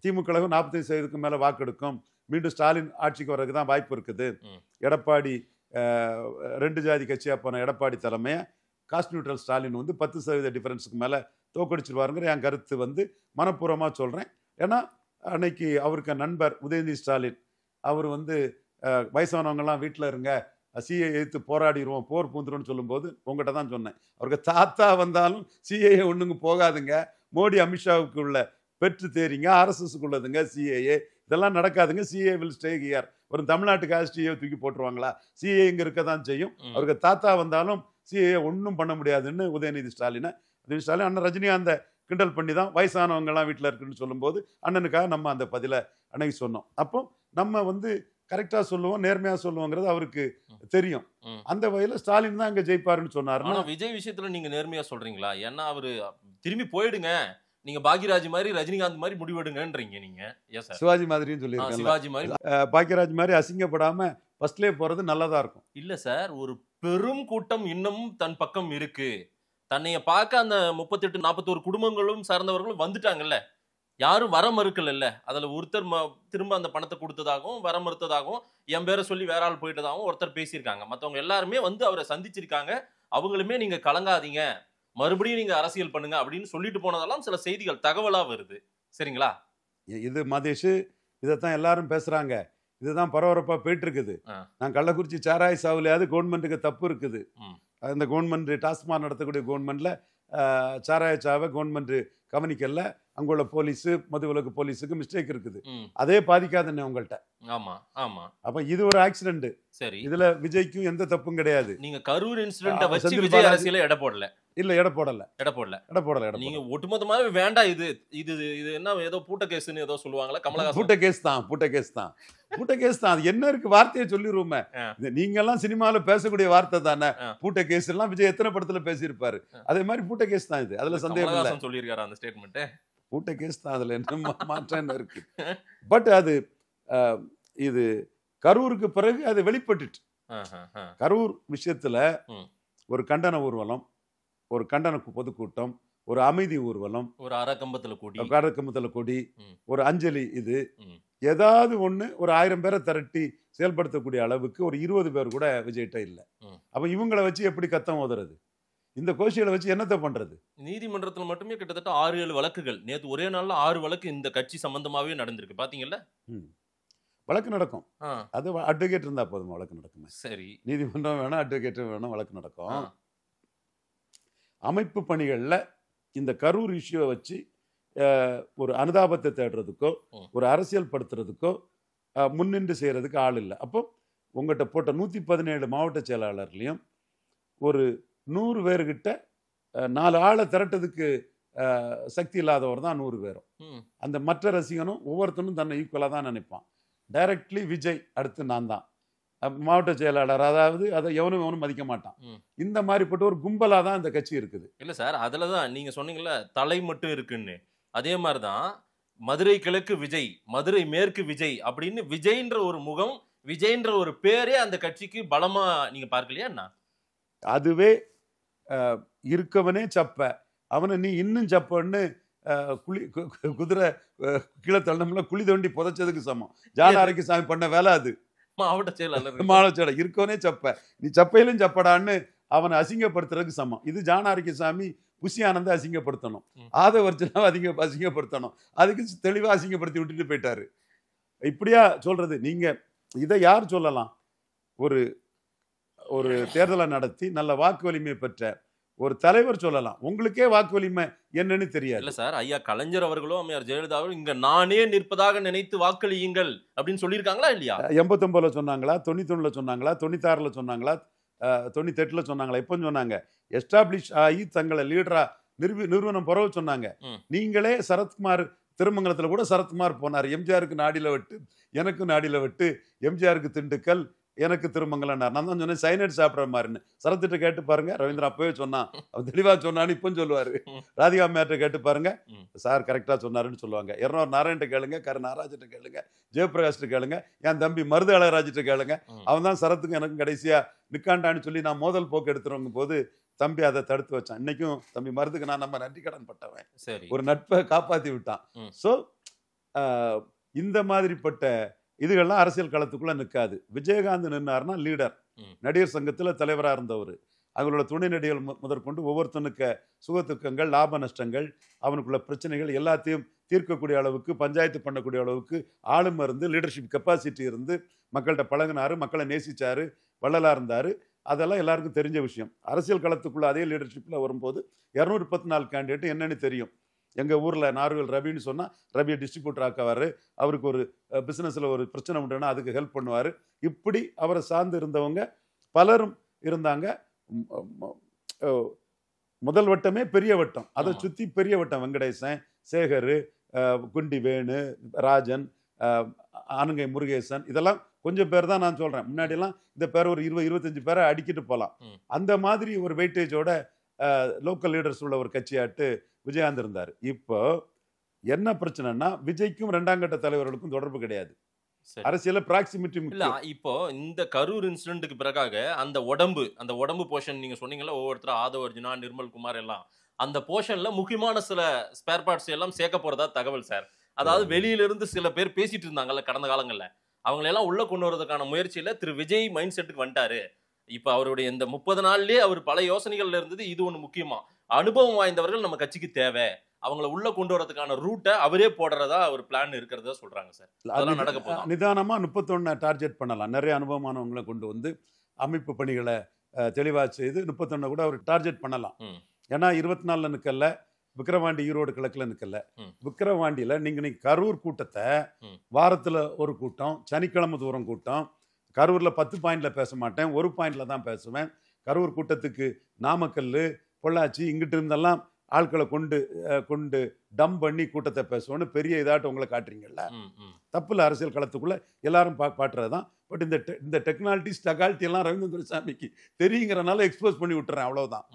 திமுக 45%க்கு மேலே வாக்கு எடுக்கும், மீண்டும் ஸ்டாலின் ஆட்சிக்கு வர்றதுக்கு தான் வாய்ப்பு இருக்குது. எடப்பாடி 2 ஜாதி கட்சியாக போன எடப்பாடி தலைமையை காஸ்ட் நியூட்ரல் ஸ்டாலின் வந்து 10% டிஃபரன்ஸுக்கு மேலே தோக்கடிச்சிருவாருங்கிற என் கருத்து வந்து மனப்பூர்வமாக சொல்கிறேன். ஏன்னா அன்னைக்கு அவருக்கு நண்பர் உதயநிதி ஸ்டாலின் அவர் வந்து வயசானவங்கெல்லாம் வீட்டில் இருங்க, சிஏ எதிர்த்து போராடிடுவோம், போர் பூந்துரும்னு சொல்லும்போது உங்கள்கிட்ட தான் சொன்னேன். அவருக்கு தாத்தா வந்தாலும் சிஏஏ ஒன்றுங்க போகாதுங்க, மோடி அமித்ஷாவுக்கு உள்ள பெற்று தேரிங்க, ஆர்எஸ்எஸ்க்கு உள்ளதுங்க சிஏஏ, இதெல்லாம் நடக்காதுங்க, சிஏ வில் ஸ்டே ஹியர். ஒரு தமிழ்நாட்டுக்காக சிஏ தூக்கி போட்டுருவாங்களா? சிஏ இங்கே இருக்க தான் செய்யும். அவருக்கு தாத்தா வந்தாலும் சிஏ ஒன்றும் பண்ண முடியாதுன்னு உதயநிதி ஸ்டாலின் அண்ணன் ரஜினிகாந்தை கிண்டல் பண்ணி தான் வயசானவங்கெல்லாம் வீட்டில் இருக்குன்னு சொல்லும்போது அண்ணனுக்காக நம்ம அந்த பதிலை அன்னைக்கு சொன்னோம். அப்போ நம்ம வந்து கரெக்டாக சொல்லுவோம், நேர்மையாக சொல்லுவோங்கிறது அவருக்கு தெரியும். அந்த வகையில் ஸ்டாலின் தான் இங்கே ஜெயிப்பாருன்னு சொன்னாருன்னா, விஜய் விஷயத்துல நீங்க நேர்மையா சொல்றீங்களா? ஏன்னா அவரு திரும்பி போயிடுங்க, நீங்க பாக்யராஜ் மாதிரி ரஜினிகாந்த் மாதிரி முடிவெடுங்கன்றீங்க. நீங்க சிவாஜி மாதிரியும் சொல்லியிருக்கேன். சிவாஜி மாதிரி பாக்யராஜ் மாதிரி அசிங்கப்படாம ஃபர்ஸ்ட்லேயே போறது நல்லதா இருக்கும். இல்ல சார், ஒரு பெரும் கூட்டம் இன்னமும் தன் பக்கம் இருக்கு. தன்னைய பார்க்க அந்த 38-41 குடும்பங்களும் சார்ந்தவர்களும் வந்துட்டாங்கல்ல, யாரும் வர மறுக்கல. அதுல ஒருத்தர் திரும்ப அந்த பணத்தை கொடுத்ததாகவும் வர மறுத்ததாகவும் என் பேரை சொல்லி வேற ஆள் போயிட்டதாகவும் ஒருத்தர் பேசியிருக்காங்க. மற்றவங்க எல்லாருமே வந்து அவரை சந்திச்சிருக்காங்க. அவங்களுமே நீங்க கலங்காதீங்க, மறுபடியும் நீங்க அரசியல் பண்ணுங்க அப்படின்னு சொல்லிட்டு போனதெல்லாம் சில செய்திகள் தகவலா வருது. சரிங்களா? இது மதேஷ், இதைத்தான் எல்லாரும் பேசுறாங்க, இதுதான் பரபரப்பா போயிட்டு இருக்குது. நான் கள்ளக்குறிச்சி சாராய் சாவுலையாவது கவர்மெண்ட்டுக்கு தப்பு இருக்குது. அந்த கவர்மெண்ட் டாஸ்மாக் நடத்தக்கூடிய கவர்மெண்ட்ல சாராய சாவை கவர்மெண்ட் கவனிக்கல, அங்குள்ள போலீஸு மதுவிலக்கு போலீஸுக்கு மிஸ்டேக் இருக்குது. அதே பாதிக்காதுன்னு உங்கள்கிட்ட. ஆமா ஆமா. அப்ப இது ஒரு ஆக்சிடென்ட். சரி, இதுல விஜய்க்கும் எந்த தப்பும் கிடையாது. நீங்க கரூர் இன்சிடென்ட்ட வச்சு விஜய் அரசியல எடை போடல. இல்ல, எடை போடல. நீங்க ஒட்டுமொத்தமாவே வேண்டாம், இது இது இது என்ன ஏதோ பூட்ட கேஸ்னு ஏதோ சொல்லுவாங்களா கமலஹாசன்? பூட்ட கேஸ் தான். அது என்ன இருக்கு, வார்த்தையை சொல்லிருவோமே. நீங்க எல்லாம் சினிமால பேசக்கூடிய வார்த்தை தானே பூட்ட கேஸ் எல்லாம். விஜய் எத்தனை படத்துல பேசியிருப்பாரு. அதே மாதிரி பூட்ட கேஸ் தான் இது, அதுல சந்தேகம் இல்ல. சொல்லியிருக்காரு அந்த ஸ்டேட்மெண்ட். பூட்ட கேஸ் தான், அதுல என்ன மாற்றம் இருக்கு. பட் அது இது கரூருக்கு பிறகு அது வெளிப்பட்டுட்டு. கரூர் விஷயத்துல ஒரு கண்டன ஊர்வலம், ஒரு கண்டன பொதுக்கூட்டம், ஒரு அமைதி ஊர்வலம், ஒரு அரக்கம்பத்துல கொடி, ஒரு அஞ்சலி, இது ஏதாவது ஒண்ணு ஒரு 1000 பேரை திரட்டி செயல்படுத்தக்கூடிய அளவுக்கு ஒரு 20 பேர் கூட விஜய்கிட்ட இல்ல. அப்ப இவங்களை வச்சு எப்படி கத்தம் ஓதுறது? இந்த கோஷிகளை வச்சு என்னத்தை பண்றது? நீதிமன்றத்தில் மட்டுமே கிட்டத்தட்ட 6-7 வழக்குகள் நேற்று ஒரே நாள்ல 6 வழக்கு இந்த கட்சி சம்பந்தமாவே நடந்திருக்கு. பாத்தீங்கல்ல? வழக்கு நடக்கும். அது அட்வொகேட் இருந்தா போதும், வழக்கு நடக்குமே. சரி, நீதிமன்றம் வேணும், அட்வொகேட்டும் வேணும், வழக்கு நடக்கும். அமைப்பு பணிகள்ல இந்த கரூர் இஷ்யூவை வச்சு ஒரு அனுதாபத்தை தேடுறதுக்கோ ஒரு அரசியல் படுத்துறதுக்கோ முன்னின்று செய்யறதுக்கு ஆள் இல்லை. அப்போ உங்கள்கிட்ட போட்ட 117 மாவட்ட செயலாளர்லையும் ஒரு 100 பேர்கிட்ட 4 ஆளை திரட்டதுக்கு சக்தி இல்லாதவர் தான் 100 பேரும். அந்த மற்ற ரசிகனும் ஒவ்வொருத்தனும் தன்னை ஈக்குவலாக தான் நினைப்பான். டைரக்ட்லி விஜய், அடுத்து நான் தான் மாவட்ட செயலாளர், அதாவது அதை எவனும் மதிக்க மாட்டான். இந்த மாதிரிப்பட்ட ஒரு கும்பலா தான் இந்த கட்சி இருக்குது. இல்ல சார், அதுலதான் நீங்க சொன்னீங்கல்ல தலை மட்டும் இருக்குன்னு, அதே மாதிரிதான் மதுரை கிழக்கு விஜய், மதுரை மேற்கு விஜய் அப்படின்னு விஜய்ன்ற ஒரு முகம், விஜய்ன்ற ஒரு பேரே அந்த கட்சிக்கு பலமா நீங்க பார்க்கலையா என்ன? அதுவே இருக்கவனே சப்ப, அவனை நீ இன்னும் சப்பன்னு குதிரை கீழே தள்ளம்ல குழி தோண்டி புதைச்சதுக்கு சமம். ஜானாரிக்கு சாமி பண்ண வேலை அது. மாவட்ட செயலாளர் இருக்கவனே சப்ப, நீ சப்பையிலும் சப்படான்னு அவனை அசிங்கப்படுத்துறதுக்கு சமம். இது ஜானாரிக்கு சாமி புஷி ஆனந்த அசிங்கப்படுத்தணும், ஆதவர்ஜனாவை அசிங்கப்படுத்தணும். அதுக்கு தெளிவா அசிங்கப்படுத்தி விட்டுட்டு போயிட்டாரு. இப்படியா சொல்றது? நீங்க இதை யார் சொல்லலாம்? ஒரு தேர்தலை நடத்தி நல்ல வாக்கு வலிமை பெற்ற ஒரு தலைவர் சொல்லலாம். உங்களுக்கே வாக்கு வலிமை என்னன்னு தெரியாது. இல்ல சார், ஐயா கலைஞர் அவர்களோ அம்மையார் ஜெயலலிதா அவர்களும் இங்க நானே நிற்பதாக நினைத்து வாக்களியுங்கள் அப்படின்னு சொல்லியிருக்காங்களா இல்லையா? 89ல சொன்னாங்களா, 91ல சொன்னாங்களா, 96ல சொன்னாங்களா, 98ல சொன்னாங்களா? எப்போ சொன்னாங்க? எஸ்டாப்ளிஷ் ஆகி தங்களை லீடரா நிறுவனம் பிறகு சொன்னாங்க. நீங்களே சரத்குமார் திருமங்கலத்துல கூட சரத்குமார் போனார். எம்ஜிஆருக்கு நாடியில வெட்டு, எனக்கு நாடியில வெட்டு, எம்ஜிஆருக்கு திண்டுக்கல், எனக்கு திருமங்கலம். நான் தான் சொன்னேன் சைனட் சாப்பிட்ற மாதிரின்னு. சரத்திட்ட கேட்டு பாருங்க, ரவீந்திரா அப்பவே சொன்னான், அவன் தெளிவா சொன்னான்னு இப்போ சொல்லுவாரு. ராதிகா மேட்ட கேட்டு பாருங்க, சார் கரெக்டா சொன்னாருன்னு சொல்லுவாங்க. 200 நாராயண்ட கேளுங்க, நாராஜிட்ட கேளுங்க, ஜெயபிரகாஷ்ட கேளுங்க, என் தம்பி மருது அழகராஜிட்ட கேளுங்க. அவன் தான் சரத்துக்கும் எனக்கும் கடைசியா நிக்காண்டான்னு சொல்லி நான் மோதல் போக்கு எடுத்துருவங்க போது தம்பி அதை தடுத்து வச்சான். இன்னைக்கும் தம்பி மருதுக்கு நான் நம்ம நன்றி கடன் பட்டவன். ஒரு நட்பை காப்பாத்தி விட்டான். ஸோ இந்த மாதிரிப்பட்ட இதுகள்லாம் அரசியல் களத்துக்குள்ள நிற்காது. விஜயகாந்த் நின்னார்னா லீடர், நடிகர் சங்கத்துல தலைவரா இருந்தவர். அவங்களோட துணை நடிகர்கள் முதற்கொண்டு ஒவ்வொருத்தனுக்கு சுகத்துக்கங்கள், லாப நஷ்டங்கள், அவனுக்குள்ள பிரச்சனைகள் எல்லாத்தையும் தீர்க்கக்கூடிய அளவுக்கு, பஞ்சாயத்து பண்ணக்கூடிய அளவுக்கு ஆளும் இருந்து, லீடர்ஷிப் கெப்பாசிட்டி இருந்து, மக்கள்கிட்ட பழகினாரு, மக்களை நேசிச்சாரு, வள்ளலா இருந்தாரு. அதெல்லாம் எல்லாருக்கும் தெரிஞ்ச விஷயம். அரசியல் களத்துக்குள்ள அதே லீடர்ஷிப்ல வரும்போது 214 கேண்டிடேட் என்னன்னு தெரியும். எங்க ஊர்ல நார்வேல் ரவின்னு சொன்னா ரவியை டிஸ்ட்ரிபியூட்டர் ஆக்குவாரு. அவருக்கு ஒரு பிசினஸ்ல ஒரு பிரச்சனை உண்டுன்னா அதுக்கு ஹெல்ப் பண்ணுவாரு. இப்படி அவரை சார்ந்து இருந்தவங்க பலரும் இருந்தாங்க. முதல் வட்டமே பெரிய வட்டம், அதை சுத்தி பெரிய வட்டம் வெங்கடேசன், சேகர், குண்டி வேணு, ராஜன், ஆனுங்கை முருகேசன், இதெல்லாம் கொஞ்சம் பேர் தான் நான் சொல்றேன். முன்னாடி எல்லாம் இந்த பேர் ஒரு 20-25 பேரை அடிக்கிட்டு போகலாம். அந்த மாதிரி ஒரு வெயிட்டேஜோட லோக்கல் லீடர்ஸ் உள்ள ஒரு கட்சியாட்டு விஜயகாந்த் இருந்தார். இப்போ என்ன பிரச்சனைனா, விஜய்க்கும் 2ஆம் கட்ட தலைவர்களுக்கும் தொடர்பு கிடையாது. அரசியல பிராக்சிமிட்டி இல்ல. இப்போ இந்த கரூர் இன்சிடென்ட்க்கு பிறகாக அந்த உடம்பு போர்ஷன் நீங்க சொன்னீங்கல்ல, ஒவ்வொருத்தர் ஆதவர்ஜுனா, நிர்மல் குமார் எல்லாம் அந்த போர்ஷன்ல முக்கியமான சில ஸ்பேர் பார்ட்ஸ் எல்லாம் சேர்க்க போறதா தகவல் சார். அதாவது வெளியில இருந்து சில பேர் பேசிட்டு இருந்தாங்கல்ல கடந்த காலங்கள்ல, அவங்களெல்லாம் உள்ள கொண்டு வரதுக்கான முயற்சியில திரு விஜய் மைண்ட் செட்டுக்கு வந்துட்டாரு. இப்ப அவருடைய இந்த 30 நாள்லயே அவர் பல யோசனைகள்ல இருந்தது. இது ஒண்ணு முக்கியமா, அனுபவம் வாய்ந்தவர்கள் நம்ம கட்சிக்கு தேவை, அவங்கள உள்ள கொண்டு வரதுக்கான ரூட்டை அவரே போடுறதா ஒரு பிளான் இருக்கிறதா சொல்றாங்க சார். அதெல்லாம் நடக்க போகுது. நிதானமா 31 டார்கெட் பண்ணலாம். நிறைய அனுபவமானவங்களை கொண்டு வந்து அமைப்பு பணிகளை தெளிவாக செய்து 31 கூட அவர் டார்கெட் பண்ணலாம். ஏன்னா 24 நிற்கல, விக்கிரவாண்டி ஈரோடு கிழக்கில் நிற்கல. விக்கிரவாண்டியில் நீங்கள் கரூர் கூட்டத்தை வாரத்தில் ஒரு கூட்டம், சனிக்கிழமை தூரம் கூட்டம், கரூரில் 10 பாயிண்டில் பேச மாட்டேன், ஒரு பாயிண்டில் தான் பேசுவேன். கரூர் கூட்டத்துக்கு நாமக்கல், பொள்ளாச்சி இங்கிட்டு இருந்தெல்லாம் ஆட்களை கொண்டு டம் பண்ணி கூட்டத்தை பேசுவோன்னு பெரிய இதாட்ட உங்களை காட்டுறீங்கல்ல. தப்புல அரசியல் களத்துக்குள்ள எல்லாரும் பாட்டுறது தான். பட் இந்த டெக்னாலிட்டிஸ் டெகாலிட்டி எல்லாம் ரவீந்திர துரைசாமிக்கு தெரியுங்கிறனால எக்ஸ்போஸ் பண்ணி விட்டுறேன், அவ்வளவுதான்.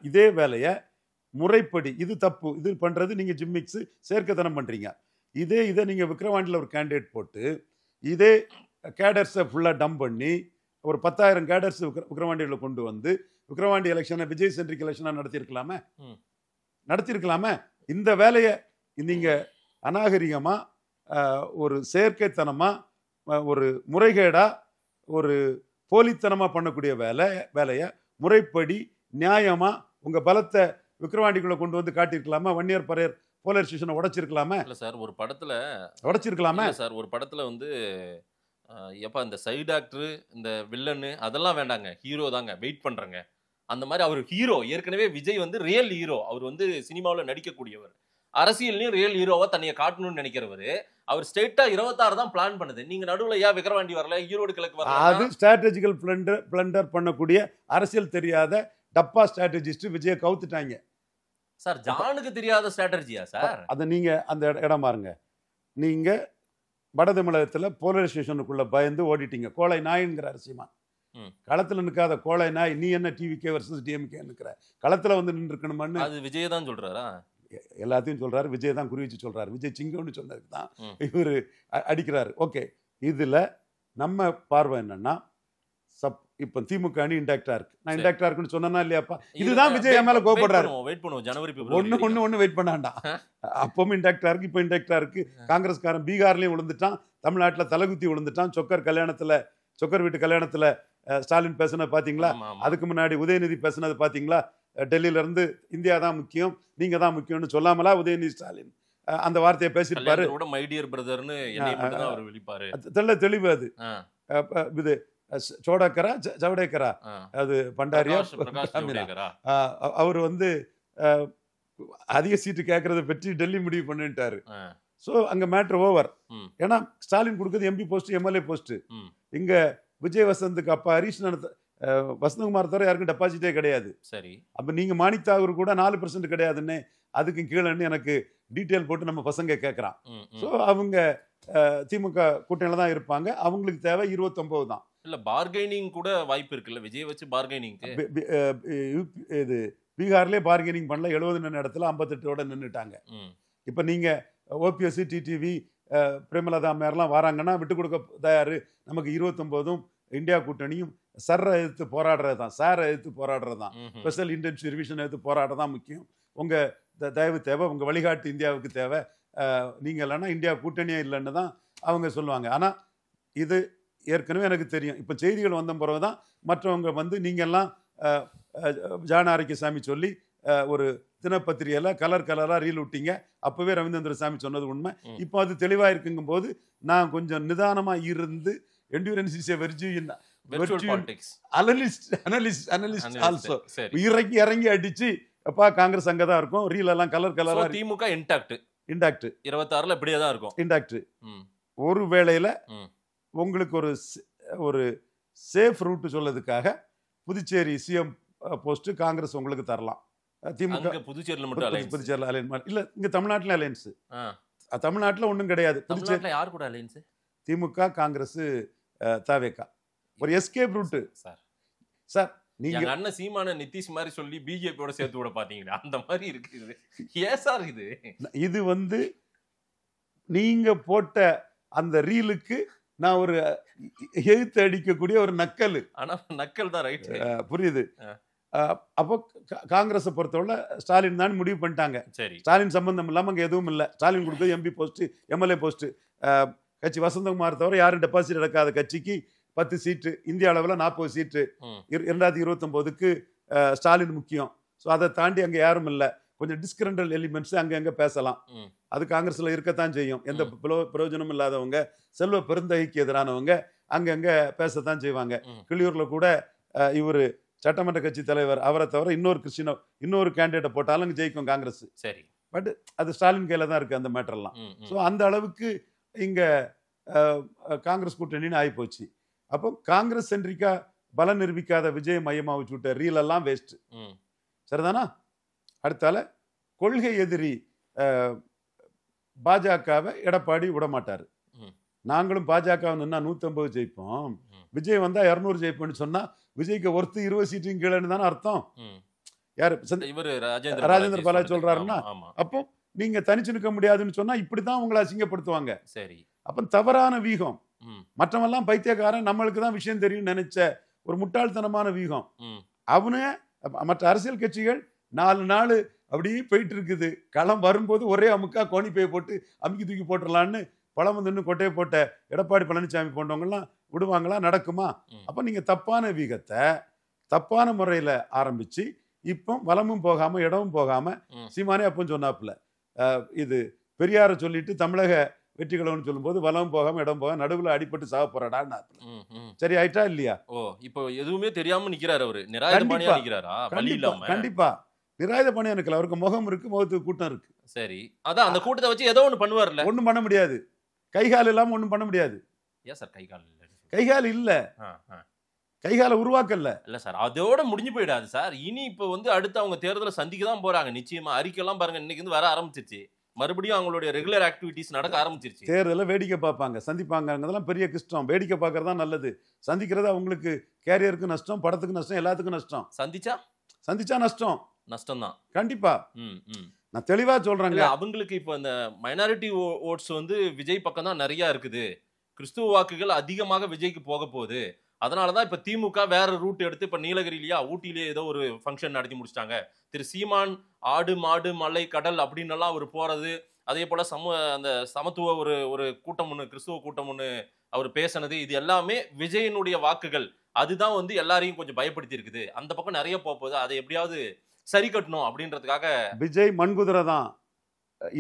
இதே வேலையை முறைப்படி இது தப்பு, இது பண்றது நீங்க ஜிம்மிக்ஸ் சேர்க்கத்தனம் பண்றீங்க. இதை நீங்க விக்கிரவாண்டியில் ஒரு கேண்டிடேட் போட்டு இதே கேடர்ஸை ஃபுல்லா டம் பண்ணி ஒரு 10,000 கேடர்ஸ் விக்கிரவாண்டியில் கொண்டு வந்து விக்கிரவாண்டி எலெக்ஷனை விஜய் சென்ட்ரிக் எலெக்ஷனா நடத்திருக்கலாமே. இந்த வேலையை நீங்க அநாகரிகமா, ஒரு செயற்கைத்தனமா, ஒரு முறைகேடா, ஒரு போலித்தனமா பண்ணக்கூடிய வேலையை முறைப்படி நியாயமா உங்க பலத்தை விக்கிரவாண்டிக்குள்ள கொண்டு வந்து காட்டியிருக்கலாமா? வன்னியர் பரையர் போலீஸ் ஸ்டேஷனை உடைச்சிருக்கலாமே. இல்ல சார், ஒரு படத்துல உடைச்சிருக்கலாமே சார். ஒரு படத்துல வந்து எப்ப இந்த சைடு ஆக்டர், இந்த வில்லனு அதெல்லாம் வேண்டாங்க, ஹீரோ தாங்க வெயிட் பண்றேங்க. அந்த மாதிரி அவர் ஹீரோ. ஏற்கனவே விஜய் வந்து ரியல் ஹீரோ. அவர் வந்து சினிமாவில் நடிக்கக்கூடியவர், அரசியல்லையும் ரியல் ஹீரோவா தன்னைய காட்டணும்னு நினைக்கிறவர். அவர் ஸ்ட்ரெயிட்டா 26 தான் பிளான் பண்ணுது. நீங்க நடுவில் ஏன் விக்கிரவாண்டி வரல, ஈரோடு கிழக்கு வரல? அது ஸ்ட்ராட்டஜிக்கல் பிளண்டர் பண்ணக்கூடிய அரசியல் தெரியாத டப்பா ஸ்ட்ராட்டஜிஸ்ட் விஜய கவுத்துட்டாங்க சார். ஜானுக்கு தெரியாத ஸ்ட்ராட்டஜியா சார்? அதை நீங்க அந்த இடம் பாருங்க. நீங்க வட தமிழகத்துல போலீஸ் ஸ்டேஷனுக்குள்ள பயந்து ஓடிட்டீங்க. கோழை நாய்ங்கிற அரசியமா களத்துல நிற்காத கோழை நாய், நீ என்ன டிவிகே வர்சஸ் டிஎம்கே நிற்கிற? களத்துல வந்து நின்று இருக்கணும்னு அது விஜய் தான் சொல்றாரா? எல்லாத்தையும் சொல்றாரு. விஜய் தான் குறி வச்சு சொல்றாரு. விஜய் சிங்கம்னு சொன்னதுக்கு தான் இவரு அடிக்கிறாரு. ஓகே, இதுல நம்ம பார்வை என்னன்னா, இப்ப திமுக அணி இன்டாக்டா இருக்கு. நான் இன்டாக்டா இருக்குன்னு சொன்னா இல்லையாப்பா? இதுதான் விஜய் என் மேல கோபப்படுறாரு. வெயிட் பண்ணுவோம், ஜனவரி ஒண்ணு வெயிட் பண்ணாண்டா. அப்பவும் இன்டாக்டா இருக்கு, இப்ப இன்டாக்டா இருக்கு. காங்கிரஸ்காரன் பீகார்லயும் விழுந்துட்டான், தமிழ்நாட்டுல தலைகுத்தி விழுந்துட்டான். சொக்கர் வீட்டு கல்யாணத்துல ஸ்டாலின் பேசுனது பாத்தீங்களா? அதுக்கு முன்னாடி உதயநிதி பேசுனது பாத்தீங்களா? டெல்லியில இருந்து இந்தியா தான் முக்கியம், நீங்க தான் முக்கியம்னு சொல்லாமலா உதயநிதி ஸ்டாலின் அந்த வார்த்தையை பேசியிருப்பாரு. தெளிவு அது. இது சோடக்கரா ஜவடேக்கரா, அது பண்டாரியா, அவர் வந்து அதிக சீட்டு கேட்கறத பற்றி டெல்லி முடிவு பண்ணிட்டாரு. ஸோ அங்க மேட்ரு ஓவர். ஏன்னா ஸ்டாலின் கொடுக்குறது எம்பி போஸ்ட், எம்எல்ஏ போஸ்ட். இங்க விஜய் வசந்துக்கு அப்பா ஹரீஷ் வசந்தகுமார் தவிர யாருக்கும் டெபாசிட்டே கிடையாது. சரி, அப்ப நீங்க மாணிக் தாகூர் கூட 4% கிடையாதுன்னு, அதுக்கு கீழே எனக்கு டீட்டெயில் போட்டு நம்ம பசங்க கேட்கறான். ஸோ அவங்க திமுக கூட்டணியில தான் இருப்பாங்க. அவங்களுக்கு தேவை 29 தான். இல்ல பார்கெனிங் கூட வாய்ப்பு இருக்குல்ல விஜய் வச்சு? பார்கெனிங் இது பீகார்லயே பார்கெனிங் பண்ணல. 70 நின்ற இடத்துல 58ஓட நின்றுட்டாங்க. இப்ப நீங்க ஓபிஎஸ்சி, டிடிவி, பிரேமலதா மேரெல்லாம் வராங்கன்னா விட்டு கொடுக்க தயாரு. நமக்கு 29ம் இந்தியா கூட்டணியும் சர்ரை எதிர்த்து போராடுறதுதான், சாரை எதிர்த்து போராடுறதுதான், ஸ்பெஷல் இன்டென்சிவ் ரிவிஷன் எடுத்து போராடுறதான் முக்கியம். உங்க தயவு தேவை, உங்க வழிகாட்டு இந்தியாவுக்கு தேவை. நீங்க இல்லைன்னா இந்தியா கூட்டணியே இல்லைன்னு தான் அவங்க சொல்லுவாங்க. ஆனா இது ஏற்கனவே எனக்கு தெரியும். இப்ப செய்திகள் வந்த பிறகுதான் மற்றவங்க வந்து நீங்கெல்லாம் ஜான ஆரோக்கியசாமி சொல்லி ஒரு தினப்பத்திரிகையில கலரா ரீல் விட்டீங்க. அப்பவே ரவீந்திர சாமி சொன்னது உண்மை. இப்போ அது தெளிவா இருக்குங்கும் போது நான் கொஞ்சம் நிதானமா இருந்து இறங்கி அடிச்சு அப்பா காங்கிரஸ் அங்கதான் இருக்கும். ரீல் எல்லாம் கலரா. திமுக இன்டாக்ட் 26ல இப்படியே தான் இருக்கும். இன்டாக்ட். ஒரு வேளையில உங்களுக்கு ஒரு சேஃப் ரூட் சொல்லதுக்காக புதுச்சேரி சிஎம் போஸ்ட் காங்கிரஸ் உங்களுக்கு தரலாம். திமுக புதுச்சேரியில் அலைன்ஸ் இல்ல, இங்க தமிழ்நாட்டுல அலைன்ஸ். தமிழ்நாட்டுல ஒண்ணும் கிடையாது. புதுச்சேரியில யார் கூட அலைன்ஸ்? திமுக, காங்கிரஸ், தவேகா. ஒரு எஸ்கேப் ரூட் சார். நீங்க அண்ணன் சீமான நிதிஷ் மாதிரி சொல்லி பிஜேபியோட சேர்த்து விட பாத்தீங்களா? அந்த மாதிரி இருக்குது. ஏன் சார் இது வந்து நீங்க போட்ட அந்த ரீலுக்கு நான் ஒரு எழுத்து அடிக்கக்கூடிய ஒரு நக்கல். ஆனா நக்கல் தான், ரைட், புரியுது. அப்போ காங்கிரஸை பொறுத்தவரை ஸ்டாலின் தான் முடிவு பண்ணிட்டாங்க. ஸ்டாலின் சம்பந்தம் இல்லாம அங்க எதுவும் இல்லை. ஸ்டாலின் கொடுத்தது எம்பி போஸ்ட், எம்எல்ஏ போஸ்ட். கட்சி வசந்தகுமார் தவிர யாரும் டெபாசிட் எடுக்காத கட்சிக்கு 10 சீட்டு, இந்திய அளவில் 40 சீட்டு. 2029க்கு ஸ்டாலின் முக்கியம். ஸோ அதை தாண்டி அங்கே யாரும் இல்லை. கொஞ்சம் டிஸ்கிரண்டல் எலிமெண்ட்ஸ் அங்கே பேசலாம். அது காங்கிரஸ்ல இருக்கத்தான் செய்யும். எந்த பிரயோஜனமும் இல்லாதவங்க, செல்வ பெருந்தகைக்கு எதிரானவங்க, அங்கங்க பேசத்தான் செய்வாங்க. ம். கிளியூர்ல கூட இவர் சட்டமன்ற கட்சி தலைவர் அவரை தவிர இன்னொரு கேண்டிடேட்டை போட்டாலும் அங்க ஜெயிக்கும் காங்கிரஸ். சரி. பட் அது ஸ்டாலின் கையில தான் இருக்கு அந்த மேட்டர்லாம். ஸோ அந்த அளவுக்கு இங்க காங்கிரஸ் கூட்டணின்னு ஆகி போச்சு. அப்போ காங்கிரஸ் சென்ட்ரிக்கா பலம் நிரூபிக்காத விஜய் மையமா வச்சு விட்ட ரீல் எல்லாம் வேஸ்ட். சரிதானா? அடுத்தால கொள்கை எதிரி பாஜகவை எடப்பாடி விடமாட்டாரு. நாங்களும் பாஜக நின்னா 150 ஜெயிப்போம், விஜய் வந்தா 200 ஜெயிப்போம்னு சொன்னா விஜய்க்கு ஒருத்து 20 சீட்டும் கீழேன்னு தானே அர்த்தம். யாரு ராஜேந்திர பாலாஜி சொல்றாருன்னா, அப்போ நீங்க தனிச்சு நிற்க முடியாதுன்னு சொன்னா இப்படிதான் உங்களை அசிங்கப்படுத்துவாங்க. சரி. அப்ப தவறான வீகம். மற்றவெல்லாம் பைத்தியக்காரன், நம்மளுக்கு தான் விஷயம் தெரியும் நினைச்ச ஒரு முட்டாள்தனமான வீகம். அவனு மற்ற அரசியல் கட்சிகள் 4 நாள் அப்படியே போயிட்டு இருக்குது. களம் வரும்போது ஒரே அமுக்கா கோணிப்பையை போட்டு அமுக்கி தூக்கி போட்டுடலான்னு பழம் வந்து கொட்டையை போட்ட எடப்பாடி பழனிசாமி போன்றவங்கலாம் விடுவாங்களா? நடக்குமா? அப்ப நீங்க தப்பான வீகத்தை தப்பான முறையில ஆரம்பிச்சு இப்போ வலமும் போகாம இடமும் போகாம சீமானே அப்போ சொன்னாப்புல இது பெரியார சொல்லிட்டு தமிழக வெற்றி கழகம்னு சொல்லும்போது வலமும் போகாம இடம் போக நடுவுல அடிபட்டு சாக போறாடா. சரி ஆயிட்டா இல்லையா? இப்போ எதுவுமே தெரியாம நிக்கிறாரு அவரு. கண்டிப்பா நிராயுத பாணியா இருக்கல. அவருக்கு முகம் இருக்கு, முகத்துக்கு கூட்டம் இருக்கு. சரி, அதான் அந்த கூட்டத்தை வச்சு ஏதோ ஒண்ணு பண்ணுவார்ல. ஒண்ணும் பண்ண முடியாது. கைகால் இல்லாம ஒண்ணும் பண்ண முடியாது. ஏன் சார் கைகால் இல்ல? கைகால் இல்ல, கைகால உருவாக்கல. இல்ல சார், அதோட முடிஞ்சு போயிடாது சார். இனி இப்ப வந்து அடுத்து அவங்க தேர்தலை சந்திக்க தான் போறாங்க. நிச்சயமா அறிக்கைலாம் பாருங்க, இன்னைக்கு வந்து வர ஆரம்பிச்சிருச்சு. மறுபடியும் அவங்களுடைய ரெகுலர் ஆக்டிவிட்டிஸ் நடக்க ஆரம்பிச்சிருச்சு. தேர்தலை வேடிக்கை பார்ப்பாங்க, சந்திப்பாங்க. பெரிய கஷ்டம். வேடிக்கை பார்க்கறதா நல்லது. சந்திக்கிறது அவங்களுக்கு கேரியருக்கு நஷ்டம், படத்துக்கு நஷ்டம், எல்லாத்துக்கும் நஷ்டம். சந்திச்சா நஷ்டம் தான் கண்டிப்பா. நான் தெளிவா சொல்றேங்க. அவங்களுக்கு இப்ப இந்த மைனாரிட்டி ஓட்ஸ் வந்து விஜய் பக்கம் தான் நிறைய இருக்குது. கிறிஸ்துவ வாக்குகள் அதிகமாக விஜய்க்கு போக போகுது. அதனாலதான் இப்ப திமுக வேற ரூட் எடுத்து இப்ப நீலகிரிலையா ஊட்டிலேயே ஏதோ ஒரு ஃபங்க்ஷன் நடத்தி முடிச்சிட்டாங்க. திரு சீமான் ஆடு மாடு மலை கடல் அப்படின்னு எல்லாம் அவர் போறது, அதே போல அந்த சமத்துவ ஒரு கூட்டம் ஒண்ணு, கிறிஸ்துவ கூட்டம் ஒண்ணு அவர் பேசினது, இது எல்லாமே விஜயனுடைய வாக்குகள். அதுதான் வந்து எல்லாரையும் கொஞ்சம் பயப்படுத்தி இருக்குது. அந்த பக்கம் நிறைய போகுது. அதை எப்படியாவது சரி கட்டணும் அப்படின்றதுக்காக விஜய் மண்குதிரை தான்,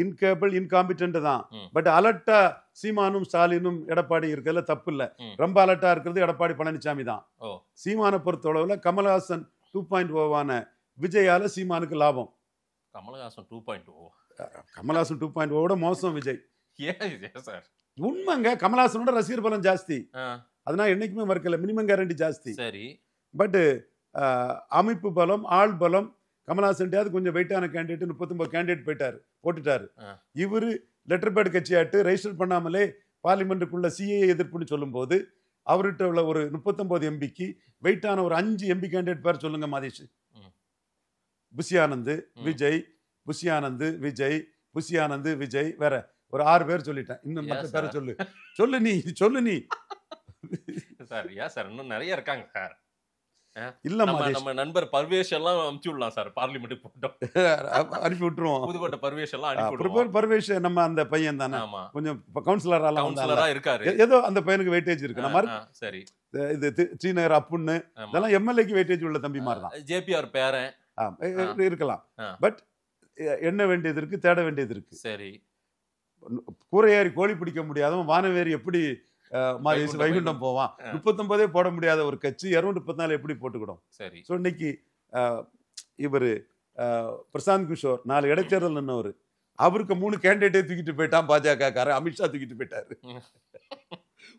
இன்கேபிள் இன்காம்பிட்டன்ட் தான். பட் அலர்ட்டா சீமானும் ஸ்டாலினும் எடப்பாடி இருக்கிறதுல தப்பு இல்ல. ரொம்ப அலர்ட்டா இருக்கிறது எடப்பாடி பழனிசாமி தான். சீமானை பொறுத்தளவுல கமல்ஹாசன் 2.0 விஜயால சீமானுக்கு லாபம். கமல்ஹாசன் 2.0 கமல்ஹாசன் 2.0 மோசம் விஜய். சார் உண்மைங்க, கமல்ஹாசனோட ரசிகர் பலம் ஜாஸ்தி. அதனால என்னைக்குமே மறுக்கல, மினிமம் கேரண்டி ஜாஸ்தி. சரி. பட் அமைப்பு பலம், ஆள் பலம், கமல்ஹாசன் கொஞ்சம் வெயிட்டான கேண்டிடேட் 39 கேண்டிடேட் போட்டுட்டாரு. இவரு லெட்டர் பேட் கட்சியாட்டு ரெஜிஸ்டர் பண்ணாமலே பார்லிமெண்ட்டுக்குள்ள சிஏ எதிர்ப்புன்னு சொல்லும் போது அவர்கிட்ட உள்ள ஒரு 39 எம்பிக்கு வெயிட்டான ஒரு 5 எம்பி கேண்டிடேட் பேர் சொல்லுங்க மாதேஷ். புஷியானந்த் விஜய், புஷியானந்த் விஜய், புஷியானந்த் விஜய், வேற ஒரு 6 பேர் சொல்லிட்டேன். இன்னும் மற்ற பேரை சொல்லு நீ சார். ஏன் சார் இன்னும் நிறைய இருக்காங்க சார். இல்ல நம்ம நண்பர் பர்வேஷ் எல்லாம் அனுப்பிச்சு விடலாம் சார். பார்லிமெண்ட்டுக்கு போட்டோம் அனுப்பி விட்டுருவோம். புதுக்கோட்டை பர்வேஷ் எல்லாம் அனுப்பி பர்வேஷ் நம்ம அந்த பையன் தானே, கொஞ்சம் கவுன்சிலரா இருக்காரு. ஏதோ அந்த பையனுக்கு வெயிட்டேஜ் இருக்கு. சரி, இது ஸ்ரீநகர் அப்புன்னு இதெல்லாம் எம்எல்ஏக்கு வெயிட்டேஜ் உள்ள தம்பி மாதிரி தான். ஜேபிஆர் பேரன் இருக்கலாம். பட் என்ன வேண்டியது இருக்கு, தேட வேண்டியது இருக்கு. சரி. கூரையேறி கோழி பிடிக்க முடியாதவன் வானவேரி எப்படி வைகுண்டம் போவான்? 39 போட முடியாத ஒரு கட்சி 234 எப்படி போட்டுக்கிடும்? சரி. ஸோ இன்னைக்கு இவரு பிரசாந்த் கிஷோர் 4 இடைத்தேர்தல் நின்னவர், அவருக்கு 3 கேண்டிடேட்டே தூக்கிட்டு போயிட்டான் பாஜக காரன். அமித்ஷா தூக்கிட்டு போயிட்டாரு.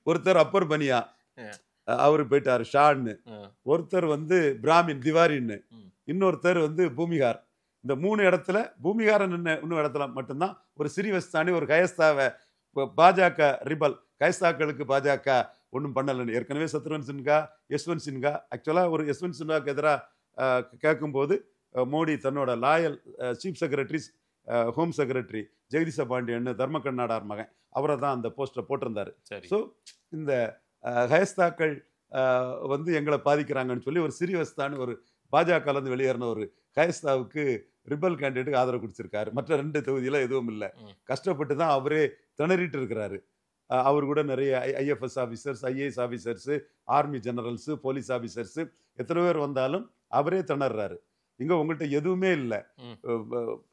ஒருத்தர் அப்பர் பனியா அவரு போயிட்டாரு ஷான்னு, ஒருத்தர் வந்து பிராமின் திவாரின்னு, இன்னொருத்தர் வந்து பூமிகார். இந்த 3 இடத்துல பூமிகாரன் இன்னும் இடத்துல மட்டும்தான் ஒரு ஸ்ரீவஸ்தானி ஒரு கயஸ்தாவை பாஜக ரிபல் கயஸ்தாக்களுக்கு பாஜக ஒன்றும் பண்ணலன்னு. ஏற்கனவே சத்ருவன் சின்ஹா, யஸ்வந்த் சின்ஹா, ஆக்சுவலாக ஒரு யஸ்வந்த் சின்ஹாவுக்கு எதிராக கேட்கும்போது மோடி தன்னோட loyal chief secretary, home secretary Jagadeesa Pandian Dharmakannadar மகன், அவரை தான் அந்த போஸ்டரை போட்டிருந்தாரு. ஸோ இந்த கயஸ்தாக்கள் வந்து எங்களை பாதிக்கிறாங்கன்னு சொல்லி ஒரு ஸ்ரீவஸ்தான்னு ஒரு பாஜகலேருந்து வெளியேறின ஒரு கயஸ்தாவுக்கு ரிபல் கேண்டிடேட்டுக்கு ஆதரவு கொடுத்திருக்காரு. மற்ற 2 தொகுதியில எதுவும் இல்லை. கஷ்டப்பட்டு தான் அவரே திணறிட்டு இருக்கிறாரு. அவர் கூட நிறைய IFS officers, IAS officers, army generals, police officers எத்தனை பேர் வந்தாலும் அவரே திணறாரு. இங்க உங்கள்கிட்ட எதுவுமே இல்லை.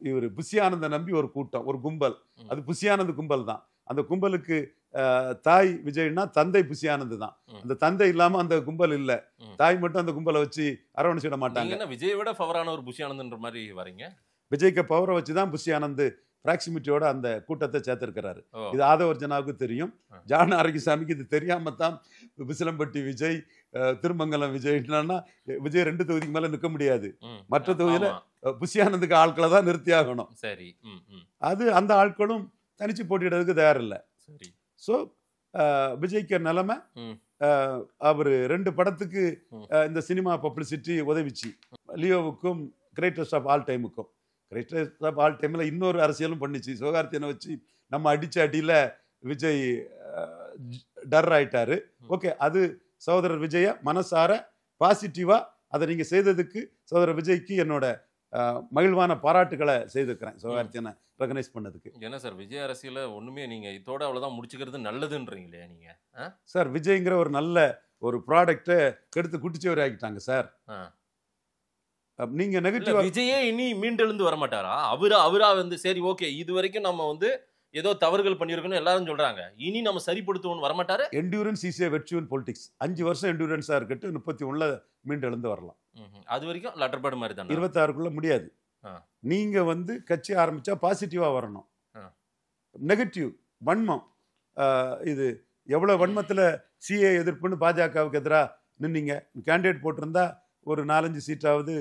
இவர் புஷியானந்த நம்பி ஒரு கூட்டம், ஒரு கும்பல், அது புஷியானந்த கும்பல் தான். அந்த கும்பலுக்கு தாய் விஜய்னா தந்தை புஷி ஆனந்த் தான். அந்த தந்தை இல்லாம அந்த கும்பல் இல்ல. தாய் மட்டும் அந்த கும்பலை வச்சு அரவணைச்சிட மாட்டாங்க. விஜயை விட பவரான ஒரு புஷி ஆனந்த்ன்ற மாதிரி வரீங்க. விஜய்க்கு பவரை வச்சுதான் புஷி ஆனந்த் பிராக்சிமிட்டியோட அந்த கூட்டத்தை சேர்த்திருக்கிறாரு. இது ஆதவர்ஜனாவுக்கு தெரியும். ஜான் ஆரோக்கியசாமிக்கு இது தெரியாம தான் விசிலம்பட்டி விஜய், திருமங்கலம் விஜய் விஜய் 2 தொகுதிக்கு மேல நிற்க முடியாது. மற்ற தொகுதியில புஷி ஆனந்துக்கு ஆட்களை தான் நிறுத்தி ஆகணும். சரி, அது அந்த ஆட்களும் தனிச்சு போட்டியிடறதுக்கு தயார் இல்லை. ஸோ விஜய்க்கு நிலைமை, அவர் 2 படத்துக்கு இந்த சினிமா பப்ளிசிட்டி உதவிச்சு. லியோவுக்கும் கிரேட்டஸ்ட் ஆஃப் ஆல் டைமுக்கும். கிரேட்டஸ்ட் ஆஃப் ஆல் டைமில் இன்னொரு அரசியலும் பண்ணிச்சு. சிவகார்த்தியனை வச்சு நம்ம அடிச்ச அடியில் விஜய் டர் ஆயிட்டாரு. ஓகே, அது சகோதரர் விஜய மனசார பாசிட்டிவா அதை நீங்க செய்ததுக்கு சகோதரர் விஜய்க்கு என்னோட மகிழ்வான பாராட்டுகளை செய்திருக்கிறேன். சிவகார்த்தியனை ரெகனைஸ் பண்ணதுக்கு. என்ன சார் விஜய் அரசியல ஒண்ணுமே நீங்க இதோட அவ்வளவுதான் முடிச்சுக்கிறது நல்லதுன்றீங்களே நீங்க? சார் விஜய்ங்கிற ஒரு நல்ல ஒரு ப்ராடக்டை கெடுத்து குட்டிச்சவர் ஆகிட்டாங்க சார். நீங்க நெகட்டிவ் விஜயே இனி மீண்டெழுந்து வர மாட்டாரா? அவரா சரி ஓகே இது வரைக்கும் நம்ம ஏதோ தவறுகள் பண்ணியிருக்கணும் எல்லாரும் சொல்றாங்க, இனி நம்ம சரிப்படுத்துவோம் வரமாட்டாரு. Endurance is a virtual politics. 5 வருஷம் என்டூரன்ஸா இருக்கட்டும், 31 மீண்டெழுந்து வரலாம். அது வரைக்கும் லெட்டர் பேட் மாதிரி தான். 26க்குள்ள முடியாது. நீங்க கட்சி ஆரம்பிச்சா பாசிட்டிவா வரணும். நெகட்டிவ் வன்மம், இது எவ்வளவு வன்மத்துல சிஏ எதிர்ப்புன்னு பாஜகவுக்கு எதிராக நின்னீங்க. கேண்டிடேட் போட்டிருந்தா ஒரு 4-5 சீட்டாவது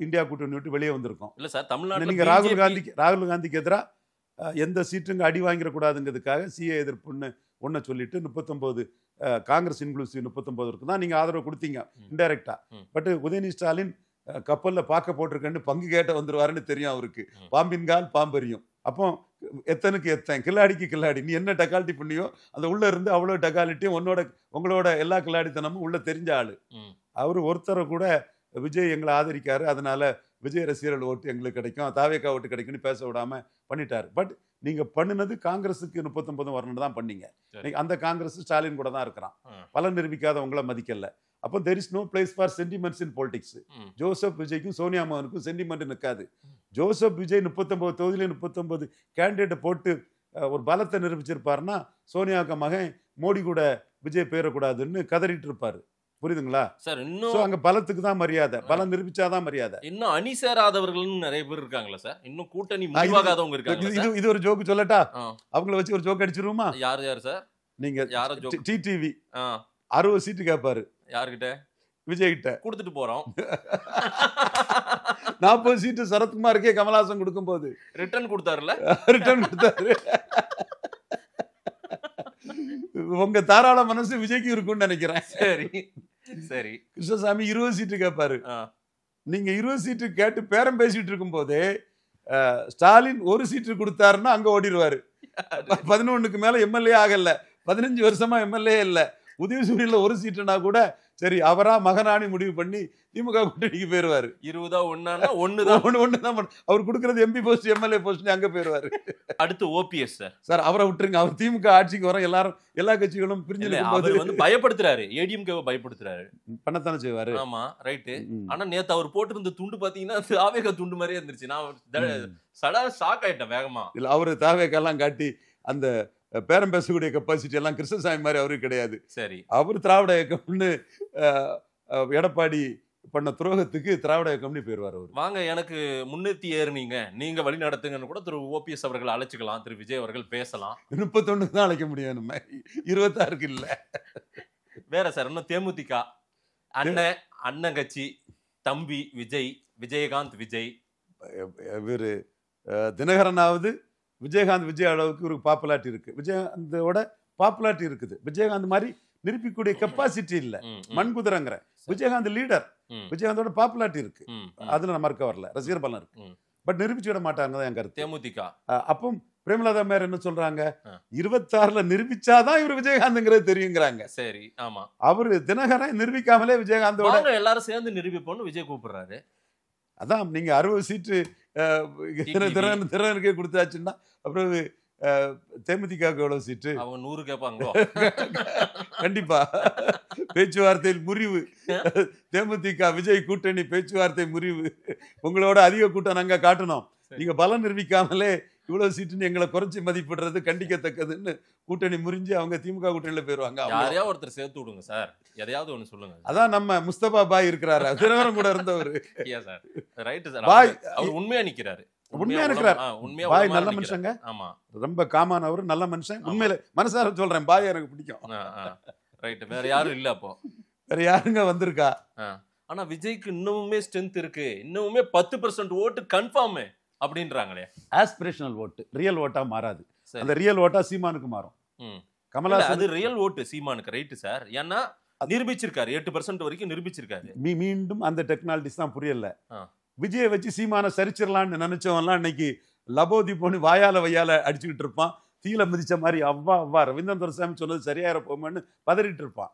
இந்தியா கூட்டணி விட்டு வெளியே வந்திருக்கோம். இல்ல சார், தமிழ்நாட்டில் நீங்க ராகுல் காந்திக்கு எதிராக எந்த சீட்டுங்க அடி வாங்கிடக்கூடாதுங்கிறதுக்காக சிஏ எதிர்ப்புன்னு ஒன்றை சொல்லிட்டு 39 காங்கிரஸ் இன்க்ளூசிவ் 39 இருக்கு தான் நீங்க ஆதரவு கொடுத்தீங்க இன்டைரக்டா. பட் உதயநிதி ஸ்டாலின் கப்பல்ல பார்க்க போட்டிருக்கேன்னு பங்கு கேட்ட வந்துருவாருன்னு தெரியும் அவருக்கு. பாம்பின் கால் பாம்பரியும். அப்போ எத்தனுக்கு எத்தன், கில்லாடிக்கு கில்லாடி. நீ என்ன டக்காலிட்டி பண்ணியோ அந்த உள்ள இருந்து அவ்வளோ டக்காலிட்டியும் உங்களோட எல்லா கில்லாடித்தனமும் உள்ள தெரிஞ்ச ஆளு. அவரு ஒருத்தரை கூட விஜய் எங்களை ஆதரிக்காரு, அதனால விஜய் ரசிகர்கள் ஓட்டு எங்களுக்கு கிடைக்கும், தாவேக்கா ஓட்டு கிடைக்கும்னு பேச விடாம பண்ணிட்டாரு. பட் நீங்க பண்ணினது காங்கிரஸுக்கு 39 வரணும்னு தான் பண்ணீங்க. அந்த காங்கிரஸ் ஸ்டாலின் கூட தான் இருக்கிறான். பலன் நிரூபிக்காதவங்கள மதிக்கல. அப்போ there is no place for sentiments in politics. Joseph விஜய்க்கும் சோனியா மோகனுக்கும் சென்டிமெண்ட் நிற்காது. ஜோசப் விஜய் 39 தொகுதியில 39 கேண்டிடேட்டை போட்டு ஒரு பலத்தை நிரூபிச்சிருப்பாருன்னா சோனியாவுக்கு மகன் மோடி கூட விஜய் பேரக்கூடாதுன்னு கதறிட்டு இருப்பாரு. புரியுதுங்களா சார்? இன்னும் அங்க பலத்துக்கு தான் மரியாதை, பலம் நிரூபிச்சாதான் மரியாதை. இன்னும் அணி சேராதவர்கள் நிறைய பேர் இருக்காங்களா சார்? இன்னும் கூட்டணி முடிவாகாதவங்க இருக்காங்க. இது ஒரு ஜோக்கு சொல்லட்டா? அவங்கள வச்சு ஒரு ஜோக் அடிச்சிருவோமா? யார் சார்? நீங்க யார ஜோக்? டிடிவி 60 சீட்டு கேட்பாரு. யார்கிட்ட? விஜய் கிட்ட. கொடுத்துட்டு போறோம். 40 சீட்டு சரத்குமாருக்கே கமலஹாசன் கொடுக்கும் போது ரிட்டர்ன் கொடுத்தாருல? ரிட்டர்ன் கொடுத்தாரு. உங்க தாராள மனசு விஜய்க்கு இருக்கும்னு நினைக்கிறேன். சரி சரி. கிருஷ்ணசாமி 20 சீட்டு கேட்பாரு. நீங்க 20 சீட்டு கேட்டு பேரம் பேசிட்டு இருக்கும் போதே ஸ்டாலின் 1 சீட்டு கொடுத்தாருன்னா அங்க ஓடிடுவாரு. 11க்கு மேல எம்எல்ஏ ஆகல, 15 வருஷமா எம்எல்ஏ இல்ல. உதயசூரியன்ல 1 சீட்டுனா கூட சரி அவரா மகனானி முடிவு பண்ணி திமுக கூட்டணிக்கு போயிருவாரு. 20 ஒண்ணுதான் அவர் கொடுக்கறது எம்பி போஸ்ட் எம்எல்ஏ போஸ்ட் அங்க போயிருவாரு. அடுத்து ஓபிஎஸ் சார் அவரை விட்டுருங்க. அவர் திமுக ஆட்சிக்கு வர எல்லா கட்சிகளும் பிரிஞ்சு பயப்படுத்துறாரு. ஏடிஎம்கே பயப்படுத்துறாரு. பண்ணத்தானே செய்வாரு. ஆமா ரைட்டு. ஆனா நேத்து அவர் போட்டிருந்த துண்டு பாத்தீங்கன்னா தாவேகா துண்டு மாதிரியே இருந்துச்சு. நான் ஷாக் ஆயிட்டேன் வேகமா. இல்ல அவரு தாவேக்கெல்லாம் காட்டி அந்த பேரம் பேசக்கூடிய கெப்பாசிட்டி எல்லாம் கிருஷ்ணசாமி மாதிரி அவருக்கு கிடையாது. சரி, அவர் திராவிட இயக்கம்னு எடப்பாடி பண்ண துரோகத்துக்கு திராவிட இயக்கம்னு போயிருவார். அவர் வாங்க எனக்கு முன்னேற்றி ஏறுனீங்க, நீங்க வழி நடத்துங்கன்னு கூட திரு ஓபிஎஸ் அவர்கள் அழைச்சிக்கலாம், திரு விஜய் அவர்கள் பேசலாம். 31 தான் அழைக்க முடியும், நம்ம 26 இல்ல. வேற சார் இன்னும் தேமுதிக அண்ணன் கட்சி தம்பி விஜய், விஜயகாந்த் விஜய், இவரு தினகரனாவது விஜயகாந்த் விஜய் அளவுக்கு ஒரு பாப்புலாரிட்டி இருக்கு. விஜயகாந்தோட பாப்புலாரிட்டி இருக்குது. விஜயகாந்த் மாதிரி நிரூபிக்கக்கூடிய கெப்பாசிட்டி இல்ல. மண்குதிரங்கிற விஜயகாந்த் லீடர். விஜயகாந்தோட பாப்புலாரிட்டி இருக்கு, அதுல நம்ம இருக்க வரல, ரசிகர் பலம் இருக்கு. பட் நிரூபிச்சு விட மாட்டாங்க என் கருத்து. தேமுதிக அப்போ பிரேமலதா மேயர் என்ன சொல்றாங்க, 26ல நிரூபிச்சாதான் இவர் விஜயகாந்த்ங்கிறது தெரியுங்கிறாங்க. சரி, ஆமா. அவரு தினகரன் நிரூபிக்காமலே விஜயகாந்தோட எல்லாரும் சேர்ந்து நிரூபிப்போம்னு விஜய் கூப்பிடுறாரு. அதான் நீங்க 60 சீட்டு திறனுக்கே கொடுத்தாச்சுன்னா அப்புறம் தேமுதிக எவ்வளவு சீட்டு? அவங்க 100 கேட்பாங்களோ? கண்டிப்பா. பேச்சுவார்த்தையில் முறிவு. தேமுதிக விஜய் கூட்டணி பேச்சுவார்த்தை முறிவு. உங்களோட அதிக கூட்டம் நாங்க காட்டணும். நீங்க பலம் நிரூபிக்காமலே இவ்வளவு சீட்டுன்னு எங்களை குறைச்சி மதிப்பிடுறது கண்டிக்கத்தக்கதுன்னு கூட்டணி முறிஞ்சு அவங்க திமுக கூட்டணியில போயிருவாங்க. யாரையாவது ஒருத்தர் சேர்த்து விடுங்க சார், எதையாவது ஒண்ணு சொல்லுங்க. அதான் நம்ம முஸ்தபா பாய் இருக்கிறாரு, தினகரன் கூட இருந்தவர். சார் ரைட் சார், பாய் அவர் உண்மையா நிக்கிறாரு. உண்மையா இருக்கிறார். உண்மையா பாய் நல்ல மனுஷங்க. ஆமா, ரொம்ப காமானவர், நல்ல மனுஷன். உண்மையில மனசார சொல்றேன், பாய் எனக்கு பிடிக்கும். ரைட். வேற யாரும் இல்ல அப்போ? வேற யாருங்க வந்திருக்கா? ஆனா விஜய்க்கு இன்னுமே ஸ்ட்ரென்த் இருக்கு, இன்னுமே 10% ஓட்டு கன்ஃபார்ம் அப்படின்றாங்களே. ஆஸ்பிரேஷனல் ஓட்டு ரியல் ஓட்டா மாறாது. அந்த ரியல் ஓட்டா சீமானுக்கு மாறும். கமலஹாசன் அது ரியல் ஓட்டு சீமானுக்கு. ரைட் சார், ஏன்னா நிரூபிச்சிருக்காரு, 8% வரைக்கும் நிரூபிச்சிருக்காரு. மீண்டும் அந்த டெக்னாலஜிஸ் தான் புரியல. விஜயை வச்சு சீமான சரிச்சிடலான்னு நினைச்சவன்லாம் இன்னைக்கு லபோதி போன்னு வாயால வையால அடிச்சுக்கிட்டு இருப்பான். தீல மிதிச்ச மாதிரி அவ்வா ரவீந்திரன் துரைசாமி சொன்னது சரியாயிர போமன்னு பதறிட்டு இருப்பான்.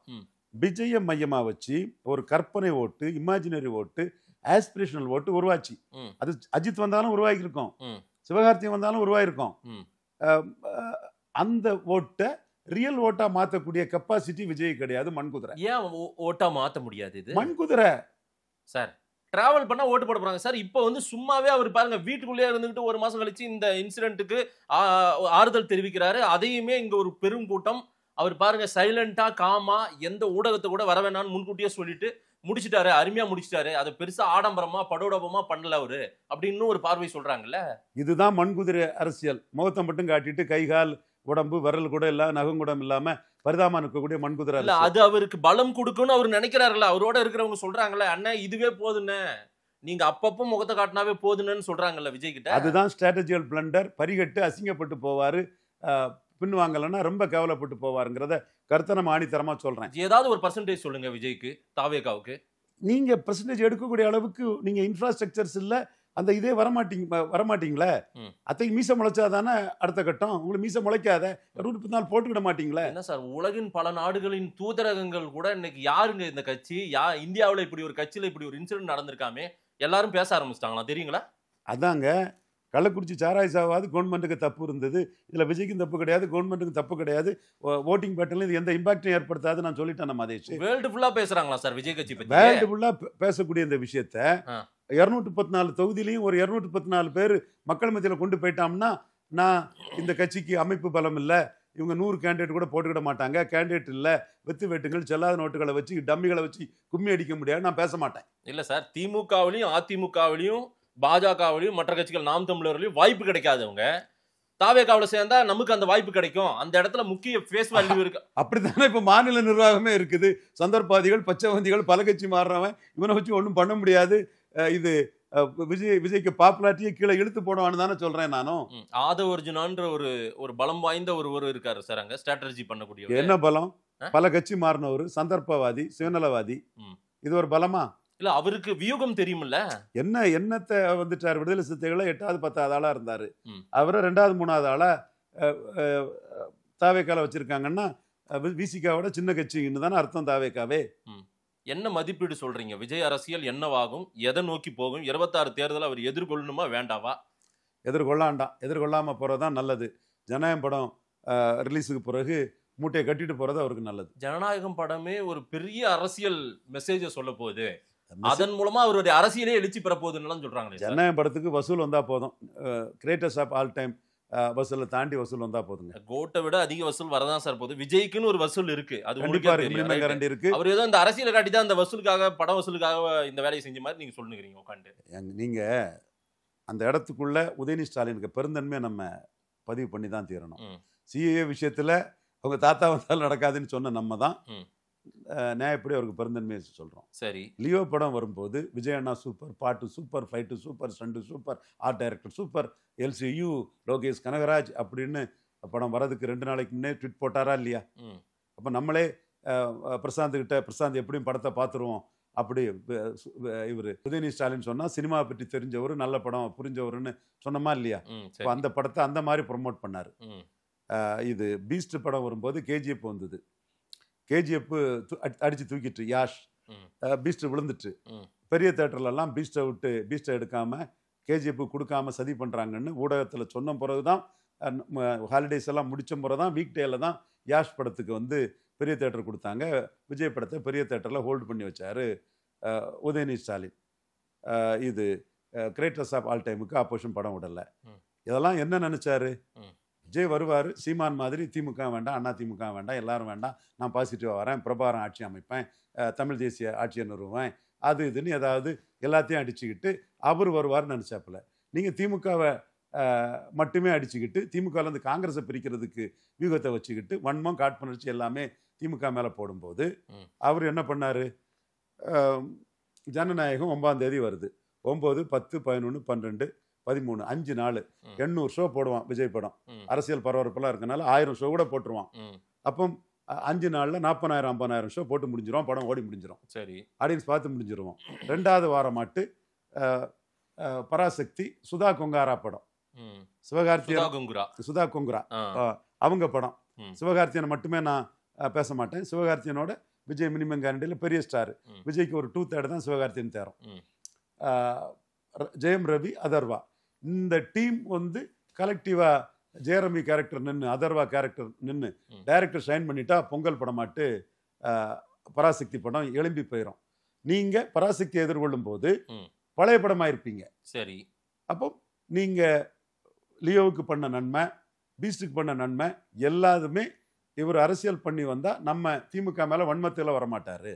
விஜய மையமா வச்சு ஒரு கற்பனை ஓட்டு, இமேஜினரி ஓட்டு, ஆஸ்பிரேஷனல் ஓட்டு உருவாச்சு. அது அஜித் வந்தாலும் உருவாகி இருக்கும், சிவகார்த்திகேயன் வந்தாலும் உருவாயிருக்கும். அந்த ஓட்டை ரியல் ஓட்டா மாத்தக்கூடிய கெப்பாசிட்டி விஜய் கிடையாது. மண்குதிரை. ஏன் ஓட்டா மாத்த முடியாது? இது மண்குதிரை சார். டிராவல் பண்ணா ஓட்டு போட போறாங்க சார். இப்போ வந்து சும்மாவே அவர் பாருங்க வீட்டுக்குள்ளேயே இருந்துகிட்டு ஒரு மாசம் கழிச்சு இந்த இன்சிடென்ட்டுக்கு ஆறுதல் தெரிவிக்கிறாரு. அதையுமே இங்க ஒரு பெரும் கூட்டம். அவர் பாருங்க சைலண்டா காமா எந்த ஊடகத்தை கூட வர வேணாம்னு முன்கூட்டியே சொல்லிட்டு முடிச்சிட்டாரு, அருமையா முடிச்சிட்டாரு. அதை பெருசா ஆடம்பரமா படோடபமா பண்ணல அவரு அப்படின்னு ஒரு பார்வை சொல்றாங்கல்ல. இதுதான் மண்குதிரை அரசியல். முகத்தை மட்டும் காட்டிட்டு கைகால் உடம்பு விரல் கூட இல்ல, நகங்குடம் இல்லாம பரிதாம இருக்கக்கூடிய மண்குதிரை இல்ல. அது அவருக்கு பலம் கொடுக்கும்னு அவர் நினைக்கிறாருல்ல. அவரோட இருக்கிறவங்க சொல்றாங்கல்ல, அண்ணா இதுவே போதுன்னு, நீங்க அப்பப்போ முகத்தை காட்டினாவே போதுன்னு சொல்றாங்கல்ல விஜய் கிட்ட. அதுதான் ஸ்ட்ராட்டஜிக்கல் பிளண்டர். பரிகட்டு அசிங்கப்பட்டு போவாரு, பின்வாங்கலன்னா ரொம்ப கேவலப்பட்டு போவாருங்கிறத கருத்தை நம்ம ஆணித்தரமா சொல்றேன். ஏதாவது ஒரு பர்சன்டேஜ் சொல்லுங்க விஜய்க்கு, தாவேகாவுக்கு. நீங்க பர்சன்டேஜ் எடுக்கக்கூடிய அளவுக்கு நீங்க இன்ஃப்ராஸ்ட்ரக்சர்ஸ் இல்ல, அந்த இதே வரமாட்டீங்களே. அத்தைக்கு மீச முளைச்சாதானே அடுத்த கட்டம். உங்களுக்கு மீச முளைக்காத 214 போட்டுக்கிட மாட்டீங்களே. என்ன சார், உலகின் பல நாடுகளின் தூதரகங்கள் கூட இன்னைக்கு யாருங்க இந்த கட்சி, இந்தியாவில் இப்படி ஒரு கட்சியில இப்படி ஒரு இன்சிடென்ட் நடந்திருக்காமே எல்லாரும் பேச ஆரம்பிச்சிட்டாங்களா தெரியுங்களா? அதாங்க, கள்ளக்குறிச்சி சாராய் சாவாது கவர்மெண்ட்டுக்கு தப்பு இருந்தது, இதுல விஜய்க்கும் தப்பு கிடையாது, கவர்மெண்ட்டுக்கு தப்பு கிடையாது, ஓட்டிங் பேட்டர்ல இது எந்த இம்பாக்டும் ஏற்படுத்தாது நான் சொல்லிட்டேன். நம்ம அதே வேர்ல்டு ஃபுல்லா பேசுறாங்களா சார் விஜய் கட்சி பத்தி? வேர்ல்டு ஃபுல்லா பேசக்கூடிய இந்த விஷயத்த 214 தொகுதியிலையும் ஒரு 214 பேர் மக்கள் மத்தியில் கொண்டு போயிட்டோம்னா, நான் இந்த கட்சிக்கு அமைப்பு பலம் இல்லை, இவங்க 100 கேண்டிடேட் கூட போட்டுக்கிட மாட்டாங்க, கேண்டிடேட் இல்லை, வெத்து வெட்டுங்கள் செல்லாத நோட்டுகளை வச்சு டம்மிகளை வச்சு கும்மி அடிக்க முடியாது, நான் பேச மாட்டேன். இல்லை சார், திமுகவிலையும் அதிமுகவிலையும் பாஜகவிலையும் மற்ற கட்சிகள் நாம் தமிழர்லையும் வாய்ப்பு கிடைக்காதவங்க தாவேகாவில் சேர்ந்தா நமக்கு அந்த வாய்ப்பு கிடைக்கும். அந்த இடத்துல முக்கிய ஃபேஸ் வேல்யூ இருக்கு. அப்படித்தானே இப்போ மாநில நிர்வாகமே இருக்குது. சந்தர்ப்பாதிகள், பச்சைவந்திகள், பல கட்சி மாறுறவன், இவனை வச்சு ஒன்றும் பண்ண முடியாது. இது விஜய்க்கு பாப்புலாரிட்டியை கீழே இழுத்து போடுவான்னு தானே சொல்றேன் நானும். ஆதவ அர்ஜுனான்ற ஒரு பலம் வாய்ந்த ஒரு இருக்காரு சார் அங்க ஸ்ட்ராட்டஜி பண்ணக்கூடிய. என்ன பலம்? பல கட்சி மாறினவர், சந்தர்ப்பவாதி, சுயநலவாதி. இது ஒரு பலமா? இல்ல, அவருக்கு வியூகம் தெரியுமில்ல. என்னத்தை வந்துட்டார்? விடுதலை சிறுத்தைகளை 8வது 10வது ஆளா இருந்தாரு. அவரை 2வது 3வது ஆளா தாவேக்கால வச்சிருக்காங்கன்னா விசிகாவோட சின்ன கட்சின்னு தானே அர்த்தம் தாவேக்காவே. என்ன மதிப்பீடு சொல்றீங்க? விஜய் அரசியல் என்னவாகும், எதை நோக்கி போகும்? 26 தேர்தல் அவர் எதிர்கொள்ளணுமா வேண்டாவா? எதிர்கொள்ளாம போறதுதான் நல்லது. ஜனநாயகம் படம் ரிலீஸுக்கு பிறகு மூட்டையை கட்டிட்டு போறது அவருக்கு நல்லது. ஜனநாயகம் படமே ஒரு பெரிய அரசியல் மெசேஜை சொல்ல போகுது, அதன் மூலமா அவருடைய அரசியலே எழுச்சி பெற போகுதுன்னு சொல்றாங்க. ஜனநாயகம் படத்துக்கு வசூல் வந்தா போதும், கிரேட்டஸ்ட் ஆஃப் ஆல் டைம் வசூலை தாண்டி வசூல் வந்தா போதுங்க. கோட்டை விட அதிக வசூல் வரதான் சார் போகுது. விஜய்க்குன்னு ஒரு வசூல் இருக்கு, அது இருக்கு. அவர் ஏதோ இந்த அரசியலை காட்டி தான் அந்த வசூலுக்காக, பட வசூலுக்காக இந்த வேலையை செஞ்ச மாதிரி நீங்க சொல்லுங்கிறீங்க உட்காந்து. நீங்க அந்த இடத்துக்குள்ள உதயநிதி ஸ்டாலினுக்கு பெருந்தன்மையை நம்ம பதிவு பண்ணி தான் தீரணும். சிஏஏ விஷயத்துல அவங்க தாத்தா வந்தாலும் நடக்காதுன்னு சொன்ன நம்ம தான் நியாயப்படி அவருக்கு பெருந்தன்மையை சொல்றோம். சரி, லியோ படம் வரும்போது விஜய் அண்ணா சூப்பர், பாட்டு super, fight super, stunt super, art director super, LCU Lokesh Kanagaraj அப்படின்னு படம் வரதுக்கு 2 நாளைக்கு முன்னே ட்வீட் போட்டாரா இல்லையா? அப்போ நம்மளே பிரசாந்த் கிட்ட, பிரசாந்த் எப்படியும் படத்தை பார்த்துருவோம் அப்படி இவர் உதயநிதி ஸ்டாலின் சொன்னா சினிமா பற்றி தெரிஞ்சவர், நல்ல படம் புரிஞ்சவருன்னு சொன்னமா இல்லையா? இப்போ அந்த படத்தை அந்த மாதிரி ப்ரொமோட் பண்ணாரு. இது பீஸ்ட் படம் வரும்போது KGF வந்தது. KGF அடிச்சு தூக்கிட்டு யாஷ், பீஸ்ட் விழுந்துட்டு, பெரிய தேட்டர்லாம் பீஸ்ட்டை எடுக்காம KGF கொடுக்காம சதி பண்றாங்கன்னு ஊடகத்தில் சொன்ன பிறகுதான், ஹாலிடேஸ் எல்லாம் முடிச்ச பிறகுதான் வீக் டேல தான் யாஷ் படத்துக்கு வந்து பெரிய தேட்டர் கொடுத்தாங்க. விஜய் படத்தை பெரிய தேட்டரில் ஹோல்டு பண்ணி வச்சாரு உதயநிதி ஸ்டாலின். இது கிரேட்டஸ்ட் ஆஃப் ஆல் டைமுக்கு ஆப்போசிஷன் படம் விடலை. இதெல்லாம் என்ன நினைச்சாரு? ம். விஜய் வருவார், சீமான் மாதிரி திமுக வேண்டாம், அண்ணா திமுக வேண்டாம், எல்லாரும் வேண்டாம், நான் பாசிட்டிவாக வரேன், பிரபாகரன் ஆட்சி அமைப்பேன், தமிழ் தேசிய ஆட்சியை நிறுவுவேன், அது இதுன்னு ஏதாவது எல்லாத்தையும் அடிச்சுக்கிட்டு அவர் வருவார்னு நினச்சாப்புல. நீங்கள் திமுகவை மட்டுமே அடிச்சுக்கிட்டு திமுகலேருந்து காங்கிரஸை பிரிக்கிறதுக்கு வியூகத்தை வச்சுக்கிட்டு வன்மம் காட்புணர்ச்சி எல்லாமே திமுக மேலே போடும்போது அவர் என்ன பண்ணார்? ஜனநாயகம் 9ஆம் தேதி வருது. 9, 10, 11, 12, 13 5 நாள் 800 ஷோ போடுவான் விஜய் படம். அரசியல் பரபரப்பெல்லாம் இருக்கனால 1000 ஷோ கூட போட்டுருவான். அப்போ 5 நாளில் 40,000 50,000 ஷோ போட்டு முடிஞ்சிடும், படம் ஓடி முடிஞ்சிடும், சரி, ஆடியன்ஸ் பார்த்து முடிஞ்சிருவோம். 2வது வாரமாட்டு பராசக்தி சுதா கொங்காரா படம், சுதா கொங்குரா அவங்க படம். சிவகார்த்தியனை மட்டுமே நான் பேச மாட்டேன். சிவகார்த்தியனோட விஜய் மினிமம் கேரண்டியில் பெரிய ஸ்டார். விஜய்க்கு ஒரு 2/3 தான் சிவகார்த்தியன் தேரும். ஜெயம் ரவி, அதர்வா, இந்த டீம் வந்து கலெக்டிவா ஜெயரவி கேரக்டர் நின்று அதர்வா கேரக்டர் நின்று டைரக்டர் ஷைன் பண்ணிட்டா பொங்கல் படமாட்டு பராசக்தி படம் எழும்பி போயிடும். நீங்க பராசக்தி எதிர்கொள்ளும் போது பழைய படமா இருப்பீங்க. சரி, அப்போ நீங்க லியோவுக்கு பண்ண நன்மை, பீஸ்டுக்கு பண்ண நன்மை எல்லாதுமே இவர் அரசியல் பண்ணி வந்தா நம்ம திமுக மேல வன்மத்தில் வரமாட்டாரு.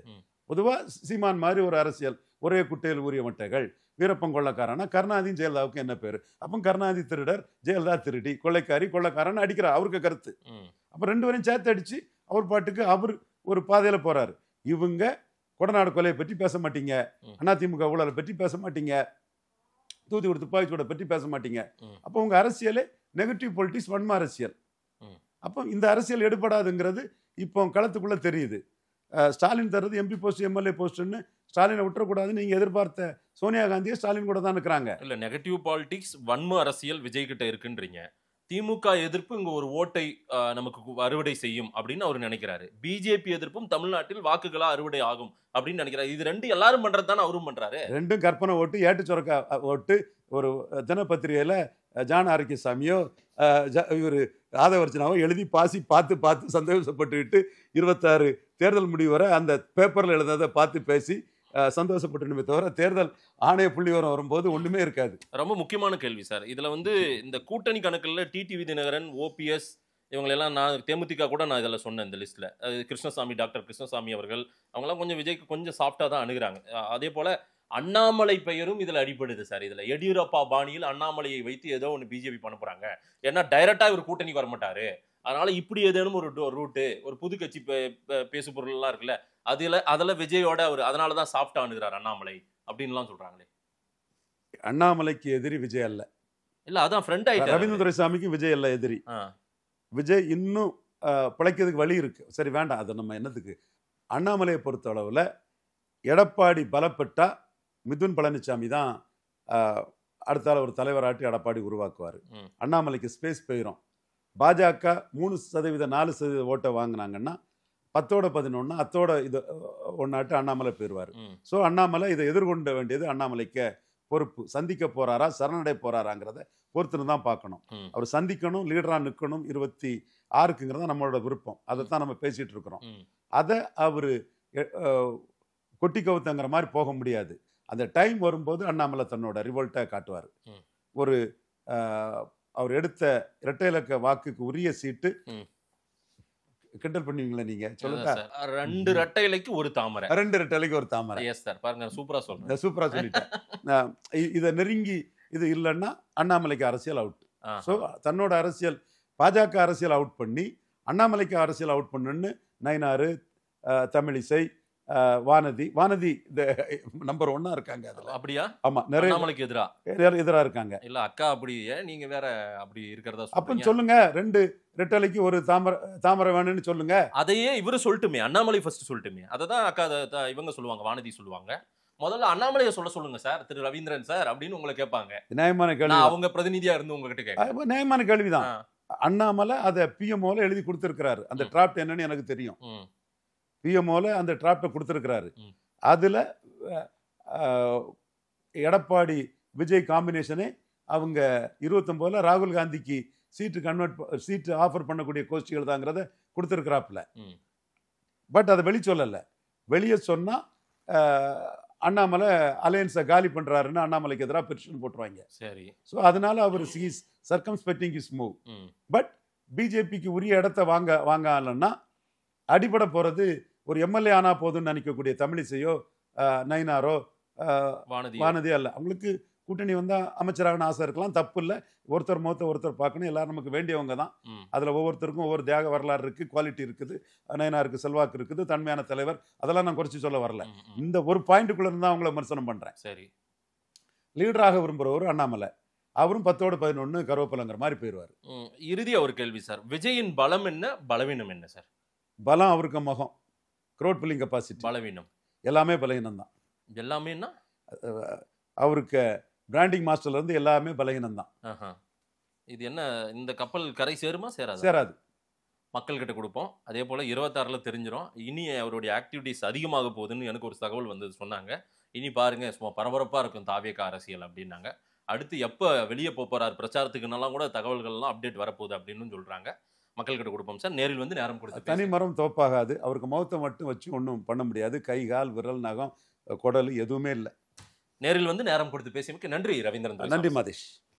பொதுவா சீமான் மாதிரி ஒரு அரசியல், ஒரே குட்டையில் ஊறிய மட்டைகள், வீரப்பன் கொள்ளக்காரனா, கருணாநிதியும் ஜெயலலிதாவுக்கு என்ன பேரு? அப்போ கருணாநிதி திருடர், ஜெயலலிதா திருடி, கொள்ளைக்காரி கொள்ளக்காரன் அடிக்கிறார் அவருக்கு கருத்து. அப்ப 2 பேரையும் சேர்த்து அடிச்சு அவர் பாட்டுக்கு அவர் ஒரு பாதையில போறாரு. இவங்க கொடநாடு கொலையை பற்றி பேச மாட்டீங்க, அதிமுக ஊழலை பற்றி பேச மாட்டீங்க, தூத்துக்குடி துப்பாக்கிச்சூடை பற்றி பேச மாட்டீங்க. அப்போ உங்க அரசியலே நெகட்டிவ் பொலிட்டிக்ஸ், வன்ம அரசியல். அப்போ இந்த அரசியல் எடுபடாதுங்கிறது இப்போ களத்துக்குள்ள தெரியுது. ஸ்டாலின் தர்றது எம்பி போஸ்ட், எம்எல்ஏ போஸ்ட்னு ஸ்டாலினை விட்டுறக்கூடாது. நீங்க எதிர்பார்த்த சோனியா காந்தியை ஸ்டாலின் கூட தான் இருக்கிறாங்க. இல்ல, நெகட்டிவ் பாலிடிக்ஸ், வன்ம அரசியல் விஜய் கிட்ட இருக்குன்றீங்க. திமுக எதிர்ப்பு இங்க ஒரு ஓட்டை நமக்கு அறுவடை செய்யும் அப்படின்னு அவர் நினைக்கிறாரு. பிஜேபி எதிர்ப்பும் தமிழ்நாட்டில் வாக்குகளா அறுவடை ஆகும் அப்படின்னு நினைக்கிறாரு. இது 2 எல்லாரும் பண்றது தானே அவரும் பண்றாரு. 2 கற்பனை ஓட்டு, ஏட்டு சுரக்கா ஓட்டு. ஒரு தினப்பத்திரிகையில ஜான் ஆரோக்கியசாமியோ இவர் ஆதவர்ச்சனாவோ எழுதி பார்த்து சந்தோஷப்பட்டுக்கிட்டு 26 தேர்தல் முடிவு வரை அந்த பேப்பரில் எழுதாத பார்த்து பேசி சந்தோஷப்பட்டுமே தவிர தேர்தல் ஆணைய புள்ளி வரும்போது ஒண்ணுமே இருக்காது. ரொம்ப முக்கியமான கேள்வி சார். இதுல வந்து இந்த கூட்டணி கணக்குல டிடிவி தினகரன், ஓபிஎஸ் இவங்களெல்லாம் நான் தேமுதிக கூட நான் இதில் சொன்னேன் இந்த லிஸ்ட்ல. கிருஷ்ணசாமி, டாக்டர் கிருஷ்ணசாமி அவர்கள் அவங்களாம் கொஞ்சம் விஜய்க்கு கொஞ்சம் சாஃப்டா தான் அணுகுறாங்க. அதே போல அண்ணாமலை பெயரும் இதுல அடிபடுது சார். இதுல எடியூரப்பா பாணியில் அண்ணாமலையை வைத்து ஏதோ ஒன்று பிஜேபி பண்ண போறாங்க. ஏன்னா டைரக்டா இவர் கூட்டணிக்கு வரமாட்டாரு, அதனால இப்படி ஏதேனும் ஒரு ரூட்டு, ஒரு புது கட்சி பேசு பொருள் எல்லாம் இருக்குல்ல, அதில் விஜயோட அவர் அதனாலதான் சாஃப்டா அணுகிறார் அண்ணாமலை அப்படின்லாம் சொல்றாங்களே. அண்ணாமலைக்கு எதிரி விஜய் அல்ல. இல்ல, அதான் ஃப்ரெண்ட் ஆயிட்டாரு. ரவீந்திர துரைசாமிக்கு விஜய் அல்ல எதிரி. விஜய் இன்னும் பிழைக்கிறதுக்கு வழி இருக்கு. சரி, வேண்டாம், அதை நம்ம என்னத்துக்கு. அண்ணாமலையை பொறுத்த அளவுல எடப்பாடி பலப்பட்டா மிதுன் பழனிசாமி தான் அடுத்தால ஒரு தலைவராட்டி எடப்பாடி உருவாக்குவார். அண்ணாமலைக்கு ஸ்பேஸ் போயிடும். பாஜக 3% 4% ஓட்டை வாங்கினாங்கன்னா 10-11 அத்தோட இது ஒன்னாட்டு அண்ணாமலை போயிடுவார். ஸோ அண்ணாமலை இதை எதிர்கொண்ட வேண்டியது அண்ணாமலைக்கு பொறுப்பு. சந்திக்க போறாரா, சரணடை போறாராங்கிறத பொறுத்துன்னு தான் பார்க்கணும். அவர் சந்திக்கணும், லீடரா நிற்கணும் 26ங்கிறத நம்மளோட விருப்பம். அதைத்தான் நம்ம பேசிட்டு இருக்கிறோம். அதை அவரு கொட்டி கவுத்தங்கிற மாதிரி போக முடியாது. அந்த டைம் வரும்போது அண்ணாமலை தன்னோட ரிவோல்ட்டை காட்டுவார். ஒரு அவர் எடுத்த இரட்டை இலக்க வாக்குக்கு உரிய சீட்டு கிண்டல் பண்ணுவீங்களா நீங்க? சொல்லுங்க. 2 இரட்டை இலைக்கு ஒரு தாமரை. 2 இரட்டை இலைக்கு ஒரு தாமரை. எஸ் சார், பாருங்க, சூப்பரா சொல்றேன். சூப்பரா சொல்லிட்டேன். இதை நெருங்கி இது இல்லைன்னா அண்ணாமலைக்கு அரசியல் அவுட். ஸோ தன்னோட அரசியல், பாஜக அரசியல் அவுட் பண்ணி அண்ணாமலைக்கு அரசியல் அவுட் பண்ணுன்னு நயினாரு, தமிழிசை, வானதி இந்த நம்பர் 1 இருக்காங்க அதுல. அப்படியா? ஆமா, நிறைய அண்ணாமலைக்கு எதிரா இருக்காங்க. இல்ல அக்கா, அப்படியே நீங்க வேற அப்படி இருக்கிறதா அப்ப சொல்லுங்க. 2 ரெட்டலைக்கு ஒரு தாமரை வேணும்னு சொல்லுங்க. அதையே இவரு சொல்லட்டுமே, அண்ணாமலை ஃபர்ஸ்ட் சொல்லட்டுமே. அததான் அக்கா இவங்க சொல்லுவாங்க, வானதி சொல்லுவாங்க. முதல்ல அண்ணாமலையை சொல்லுங்க சார், திரு ரவீந்திரன் சார் அப்படின்னு உங்களை கேட்பாங்க. நியாயமான கேள்வி. அவங்க பிரதிநிதியா இருந்து உங்ககிட்ட கேட்க நியாயமான கேள்விதான். அண்ணாமலை அதை பிஎம்ஓல எழுதி கொடுத்திருக்கிறாரு. அந்த டிராப்ட் என்னன்னு எனக்கு தெரியும். பிஎம்ஓல அந்த டிராப்டை கொடுத்திருக்கிறாரு. அதுல எடப்பாடி விஜய் காம்பினேஷனே அவங்க 29ல ராகுல் காந்திக்கு சீட்டு ஆஃபர் பண்ணக்கூடிய கோஷ்டிகள் தாங்கிறத கொடுத்திருக்கிறாப்புல. பட் அதை வெளியே சொல்லல. வெளியே சொன்னா அண்ணாமலை அலையன்ஸை காலி பண்றாருன்னு அண்ணாமலைக்கு எதிராக பெட்டிஷன் போட்டுருவாங்க. சரி. ஸோ அதனால அவர் சர்க்கம்ஸ்பெக்டிங் இஸ் மூவ். பட் பிஜேபிக்கு உரிய இடத்த வாங்கலன்னா அடிபட போறது ஒரு எம்எல்ஏ ஆனா போதும்னு நினைக்கக்கூடிய தமிழிசையோ நயினாரோ வானதி அல்ல. அவங்களுக்கு கூட்டணி வந்தா அமைச்சராகனு ஆசை இருக்கலாம், தப்பு இல்லை. ஒருத்தர் முகத்தை ஒருத்தர் பார்க்கணும், எல்லாரும் நமக்கு வேண்டியவங்க தான். அதுல ஒவ்வொருத்தருக்கும் ஒவ்வொரு தியாக வரலாறு இருக்கு, குவாலிட்டி இருக்குது, நயனாருக்கு செல்வாக்கு இருக்குது, தன்மையான தலைவர், அதெல்லாம் நான் குறைச்சி சொல்ல வரல. இந்த ஒரு பாயிண்ட்டுக்குள்ள இருந்தா அவங்கள விமர்சனம் பண்றேன். சரி. லீடராக விரும்புறவர் அண்ணாமலை, அவரும் 10-11 கருவேப்பிலங்கிற மாதிரி போயிடுவார். இறுதியா ஒரு கேள்வி சார், விஜயின் பலம் என்ன, பலவீனம் என்ன சார்? பலம் அவருக்கு முகம், க்ரௌட் புல்லிங் கெப்பாசிட்டி. பலவீனம் எல்லாமே பலவீனம் தான். எல்லாமேன்னா அவருக்கு பிராண்டிங் மாஸ்டர்ல இருந்து எல்லாமே பலவீனம் தான். இது என்ன, இந்த கப்பல் கரை சேருமா சேராது? சேராது. மக்கள் கிட்ட கொடுப்போம். அதே போல 26ல தெரிஞ்சிடும். இனி அவருடைய ஆக்டிவிட்டிஸ் அதிகமாக போகுதுன்னு எனக்கு ஒரு தகவல் வந்து சொன்னாங்க. இனி பாருங்க சும்மா பரபரப்பா இருக்கும் தாவேகா அரசியல் அப்படின்னாங்க. அடுத்து எப்போ வெளியே போறார் பிரச்சாரத்துக்குன்னெல்லாம் கூட தகவல்கள்லாம் அப்டேட் வரப்போகுது அப்படின்னு சொல்றாங்க. மக்கள் கிட்ட கொடுப்போம் சார். நேரில் வந்து நேரம் கொடுத்து தனி மரம் தோப்பாகாது. அவருக்கு முகத்தை மட்டும் வச்சு ஒன்றும் பண்ண முடியாது. கை, கால், விரல், நகம், குடல் எதுவுமே இல்லை. நேரில் வந்து நேரம் கொடுத்து பேசியமைக்கு நன்றி ரவீந்திரன். நன்றி மாதேஷ்.